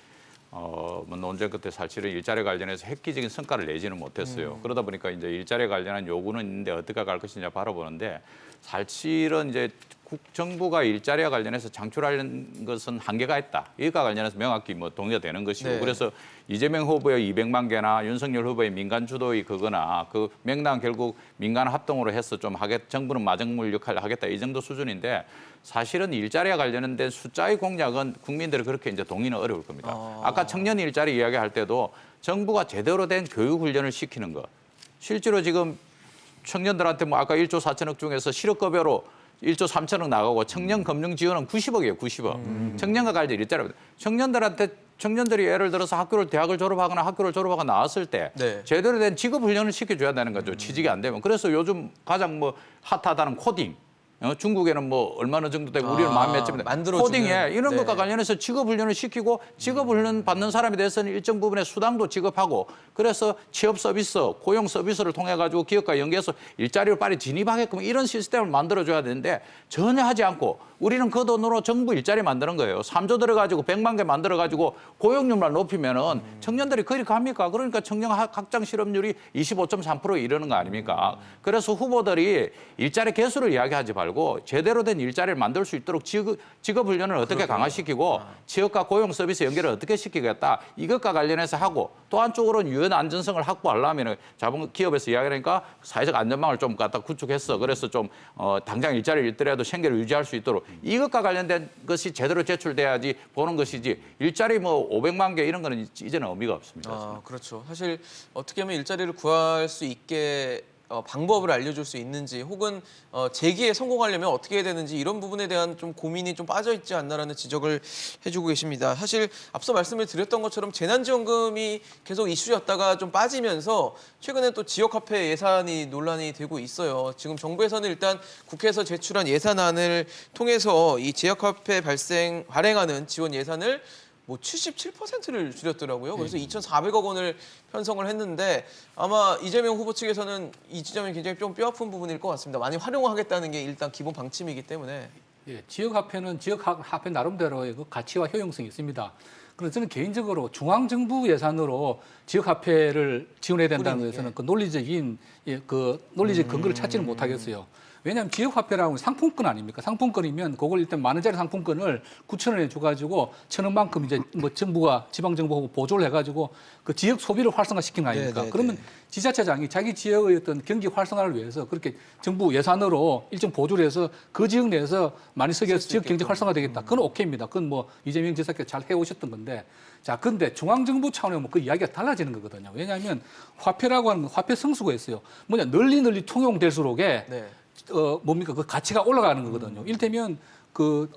뭐 논쟁 끝에 사실은 일자리 관련해서 획기적인 성과를 내지는 못했어요. 그러다 보니까 이제 일자리 관련한 요구는 있는데 어떻게 갈 것이냐 바라보는데 사실은 이제 정부가 일자리와 관련해서 창출하는 것은 한계가 있다. 이것과 관련해서 명확히 뭐 동의가 되는 것이고 네. 그래서 이재명 후보의 200만 개나 윤석열 후보의 민간 주도의 그거나 그 명당 결국 민간 합동으로 해서 좀 정부는 마정물 역할을 하겠다 이 정도 수준인데 사실은 일자리와 관련된 숫자의 공약은 국민들이 그렇게 이제 동의는 어려울 겁니다. 아까 청년 일자리 이야기할 때도 정부가 제대로 된 교육 훈련을 시키는 것. 실제로 지금 청년들한테 뭐 아까 1조 4천억 중에서 실업급여로 1조 3천억 나가고 청년 금융 지원은 90억이에요, 90억. 청년과 관련 일자리. 청년들이 예를 들어서 대학을 졸업하거나 학교를 졸업하고 나왔을 때 네. 제대로 된 직업 훈련을 시켜줘야 되는 거죠. 취직이 안 되면. 그래서 요즘 가장 뭐 핫하다는 코딩. 중국에는 뭐 얼마나 정도 되고 우리는 몇 점인데 코딩에 이런 네. 것과 관련해서 직업 훈련을 시키고 직업 훈련 받는 사람에 대해서는 일정 부분의 수당도 지급하고 그래서 취업 서비스, 고용 서비스를 통해 가지고 기업과 연계해서 일자리를 빨리 진입하게끔 이런 시스템을 만들어 줘야 되는데 전혀 하지 않고 우리는 그 돈으로 정부 일자리 만드는 거예요. 3조 들어가지고 100만 개 만들어가지고 고용률만 높이면은 청년들이 그리 갑니까? 그러니까 청년 학장 실업률이 25.3% 이러는 거 아닙니까? 그래서 후보들이 일자리 개수를 이야기하지 말고 제대로 된 일자리를 만들 수 있도록 직업 훈련을 어떻게 강화시키고 취업과 고용 서비스 연결을 어떻게 시키겠다. 이것과 관련해서 하고 또 한쪽으로는 유연 안전성을 확보하려면 자본 기업에서 이야기하니까 사회적 안전망을 좀 갖다 구축했어. 그래서 좀 당장 일자리를 잃더라도 생계를 유지할 수 있도록 이것과 관련된 것이 제대로 제출돼야지 보는 것이지 일자리 뭐 500만 개 이런 거는 이제는 의미가 없습니다. 그렇죠. 사실 어떻게 하면 일자리를 구할 수 있게 방법을 알려줄 수 있는지 혹은 재기에 성공하려면 어떻게 해야 되는지 이런 부분에 대한 좀 고민이 좀 빠져있지 않나라는 지적을 해주고 계십니다. 사실 앞서 말씀을 드렸던 것처럼 재난지원금이 계속 이슈였다가 좀 빠지면서 최근에 또 지역화폐 예산이 논란이 되고 있어요. 지금 정부에서는 일단 국회에서 제출한 예산안을 통해서 이 지역화폐 발행하는 지원 예산을 뭐 77%를 줄였더라고요. 그래서 2,400억 원을 편성을 했는데 아마 이재명 후보 측에서는 이 지점이 굉장히 좀 뼈아픈 부분일 것 같습니다. 많이 활용하겠다는 게 일단 기본 방침이기 때문에. 예, 지역화폐는 지역화폐 나름대로의 그 가치와 효용성이 있습니다. 그래서 저는 개인적으로 중앙정부 예산으로 지역화폐를 지원해야 된다는 것에서는 그 논리적인 근거를 찾지는 못하겠어요. 왜냐하면 지역화폐라는 상품권 아닙니까? 상품권이면 그걸 일단 만 원짜리 상품권을 9,000원에 줘가지고 1,000원만큼 이제 뭐 정부가 지방정부하고 보조를 해가지고 그 지역 소비를 활성화시킨 거 아닙니까? 네. 그러면 지자체장이 자기 지역의 어떤 경기 활성화를 위해서 그렇게 정부 예산으로 일정 보조를 해서 그 지역 내에서 많이 쓰게 해서 지역 경제 활성화되겠다. 그건 오케이입니다. 그건 뭐 이재명 지사께서 잘 해오셨던 건데. 자, 근데 중앙정부 차원에 그 이야기가 달라지는 거거든요. 왜냐하면 화폐라고 하는 건 화폐 성수가 있어요. 널리 통용될수록에 뭡니까? 그 가치가 올라가는 거거든요. 이를테면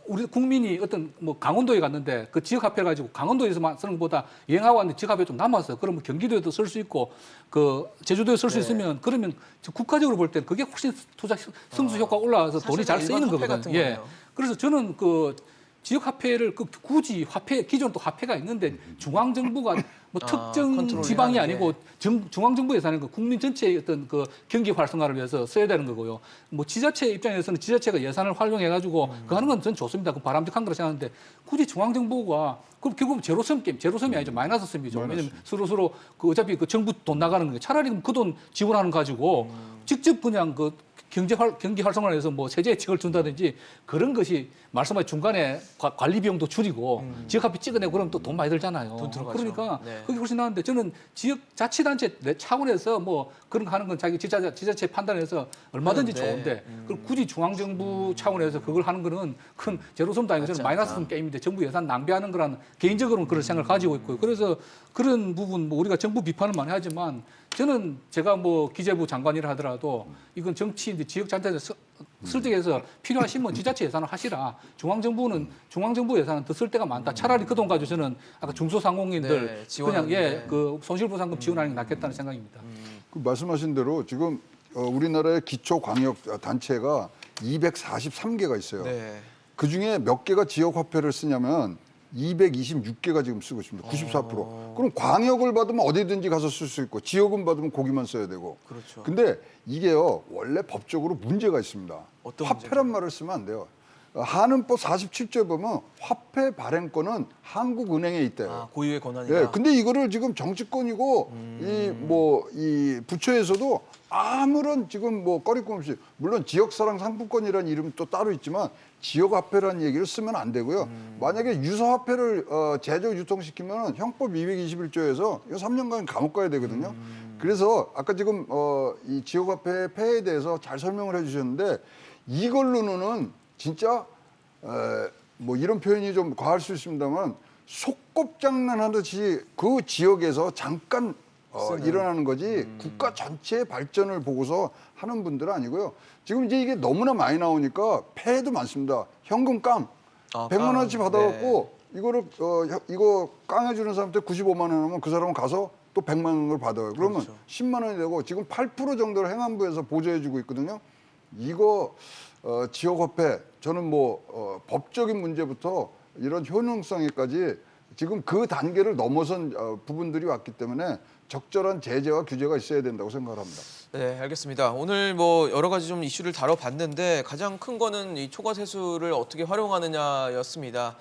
우리 국민이 어떤 뭐 강원도에 갔는데 그 지역 화폐를 가지고 강원도에서만 쓰는 것보다 여행하고 왔는데 지역 화폐 좀 남았어요. 그러면 경기도에도 쓸 수 있고 제주도에 쓸 수 있으면 그러면 국가적으로 볼 때는 그게 훨씬 투자 성수 효과가 올라와서 돈이 잘 쓰이는 거거든요. 예. 그래서 저는 지역 화폐를 굳이 기존 또 화폐가 있는데 중앙정부가 뭐 특정 지방이 아니고 중앙정부 예산은 국민 전체의 어떤 경기 활성화를 위해서 써야 되는 거고요. 뭐 지자체 입장에서는 지자체가 예산을 활용해가지고 그거 하는 건 전 좋습니다. 그 바람직한 거라 생각하는데 굳이 중앙정부가 그럼 결국은 제로섬이 아니죠. 마이너스 섬이죠. 왜냐면 서로 어차피 정부 돈 나가는 거예요. 차라리 그 돈 지원하는 가지고 직접 그냥 경기 활성화를 해서 뭐 세제 혜택을 준다든지 그런 것이 말씀하신 중간에 관리 비용도 줄이고 지역화폐 찍어내고 그러면 또 돈 많이 들잖아요. 돈 들어가죠. 그러니까 그게 훨씬 나은데 저는 지역 자치단체 내 차원에서 뭐 그런 거 하는 건 자기 지자체 판단해서 얼마든지 좋은데 그걸 굳이 중앙정부 차원에서 그걸 하는 거는 큰 제로섬도 아니고 저는 마이너스섬 게임인데 정부 예산 낭비하는 거라는 개인적으로는 그런 생각을 가지고 있고요. 그래서 그런 부분 뭐 우리가 정부 비판을 많이 하지만 저는 제가 뭐 기재부 장관이라 하더라도 이건 정치인데 지역자치단체 설득해서 필요하시면 지자체 예산을 하시라. 중앙정부 예산은 더 쓸 데가 많다. 차라리 그 돈 가지고 저는 아까 중소상공인들 그냥 손실보상금 지원하는 게 낫겠다는 생각입니다. 그 말씀하신 대로 지금 우리나라의 기초광역단체가 243개가 있어요. 그 중에 몇 개가 지역화폐를 쓰냐면 226개가 지금 쓰고 있습니다. 94%. 그럼 광역을 받으면 어디든지 가서 쓸 수 있고 지역은 받으면 거기만 써야 되고. 근데 이게요 원래 법적으로 문제가 있습니다. 화폐란 말을 쓰면 안 돼요. 한은법 47조에 보면 화폐 발행권은 한국은행에 있대요. 아, 고유의 권한이다. 예, 근데 이거를 지금 정치권이고 이 부처에서도 아무런 지금 뭐 꺼리낌 없이, 물론 지역사랑 상품권이라는 이름이 또 따로 있지만 지역화폐라는 얘기를 쓰면 안 되고요. 만약에 유사화폐를 제조 유통시키면 형법 221조에서 이거 3년간 감옥 가야 되거든요. 그래서 아까 지금 이 지역화폐 폐해에 대해서 잘 설명을 해주셨는데, 이걸로는 진짜 뭐 이런 표현이 좀 과할 수 있습니다만 속곱장난하듯이 그 지역에서 잠깐 일어나는 거지 국가 전체의 발전을 보고서 하는 분들은 아니고요. 지금 이제 이게 너무나 많이 나오니까 폐해도 많습니다. 현금 깡 100만 원어치 받아갖고 이거를 이거 깡해주는 사람한테 95만 원 하면 그 사람은 가서 또 100만 원을 받아요. 그러면 그렇죠. 10만 원이 되고 지금 8% 정도를 행안부에서 보조해주고 있거든요. 이거 지역화폐, 저는 뭐 법적인 문제부터 이런 효능성에까지 지금 그 단계를 넘어선 부분들이 왔기 때문에 적절한 제재와 규제가 있어야 된다고 생각합니다. 네, 알겠습니다. 오늘 뭐 여러 가지 좀 이슈를 다뤄봤는데 가장 큰 거는 이 초과세수를 어떻게 활용하느냐였습니다.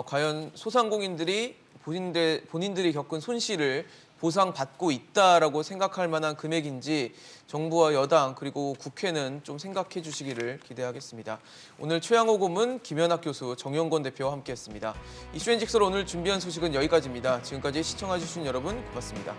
과연 소상공인들이 본인들이 겪은 손실을 보상받고 있다라고 생각할 만한 금액인지 정부와 여당 그리고 국회는 좀 생각해 주시기를 기대하겠습니다. 오늘 최양호 고문, 김연학 교수, 정영권 대표와 함께했습니다. 이슈앤직설 오늘 준비한 소식은 여기까지입니다. 지금까지 시청해 주신 여러분 고맙습니다.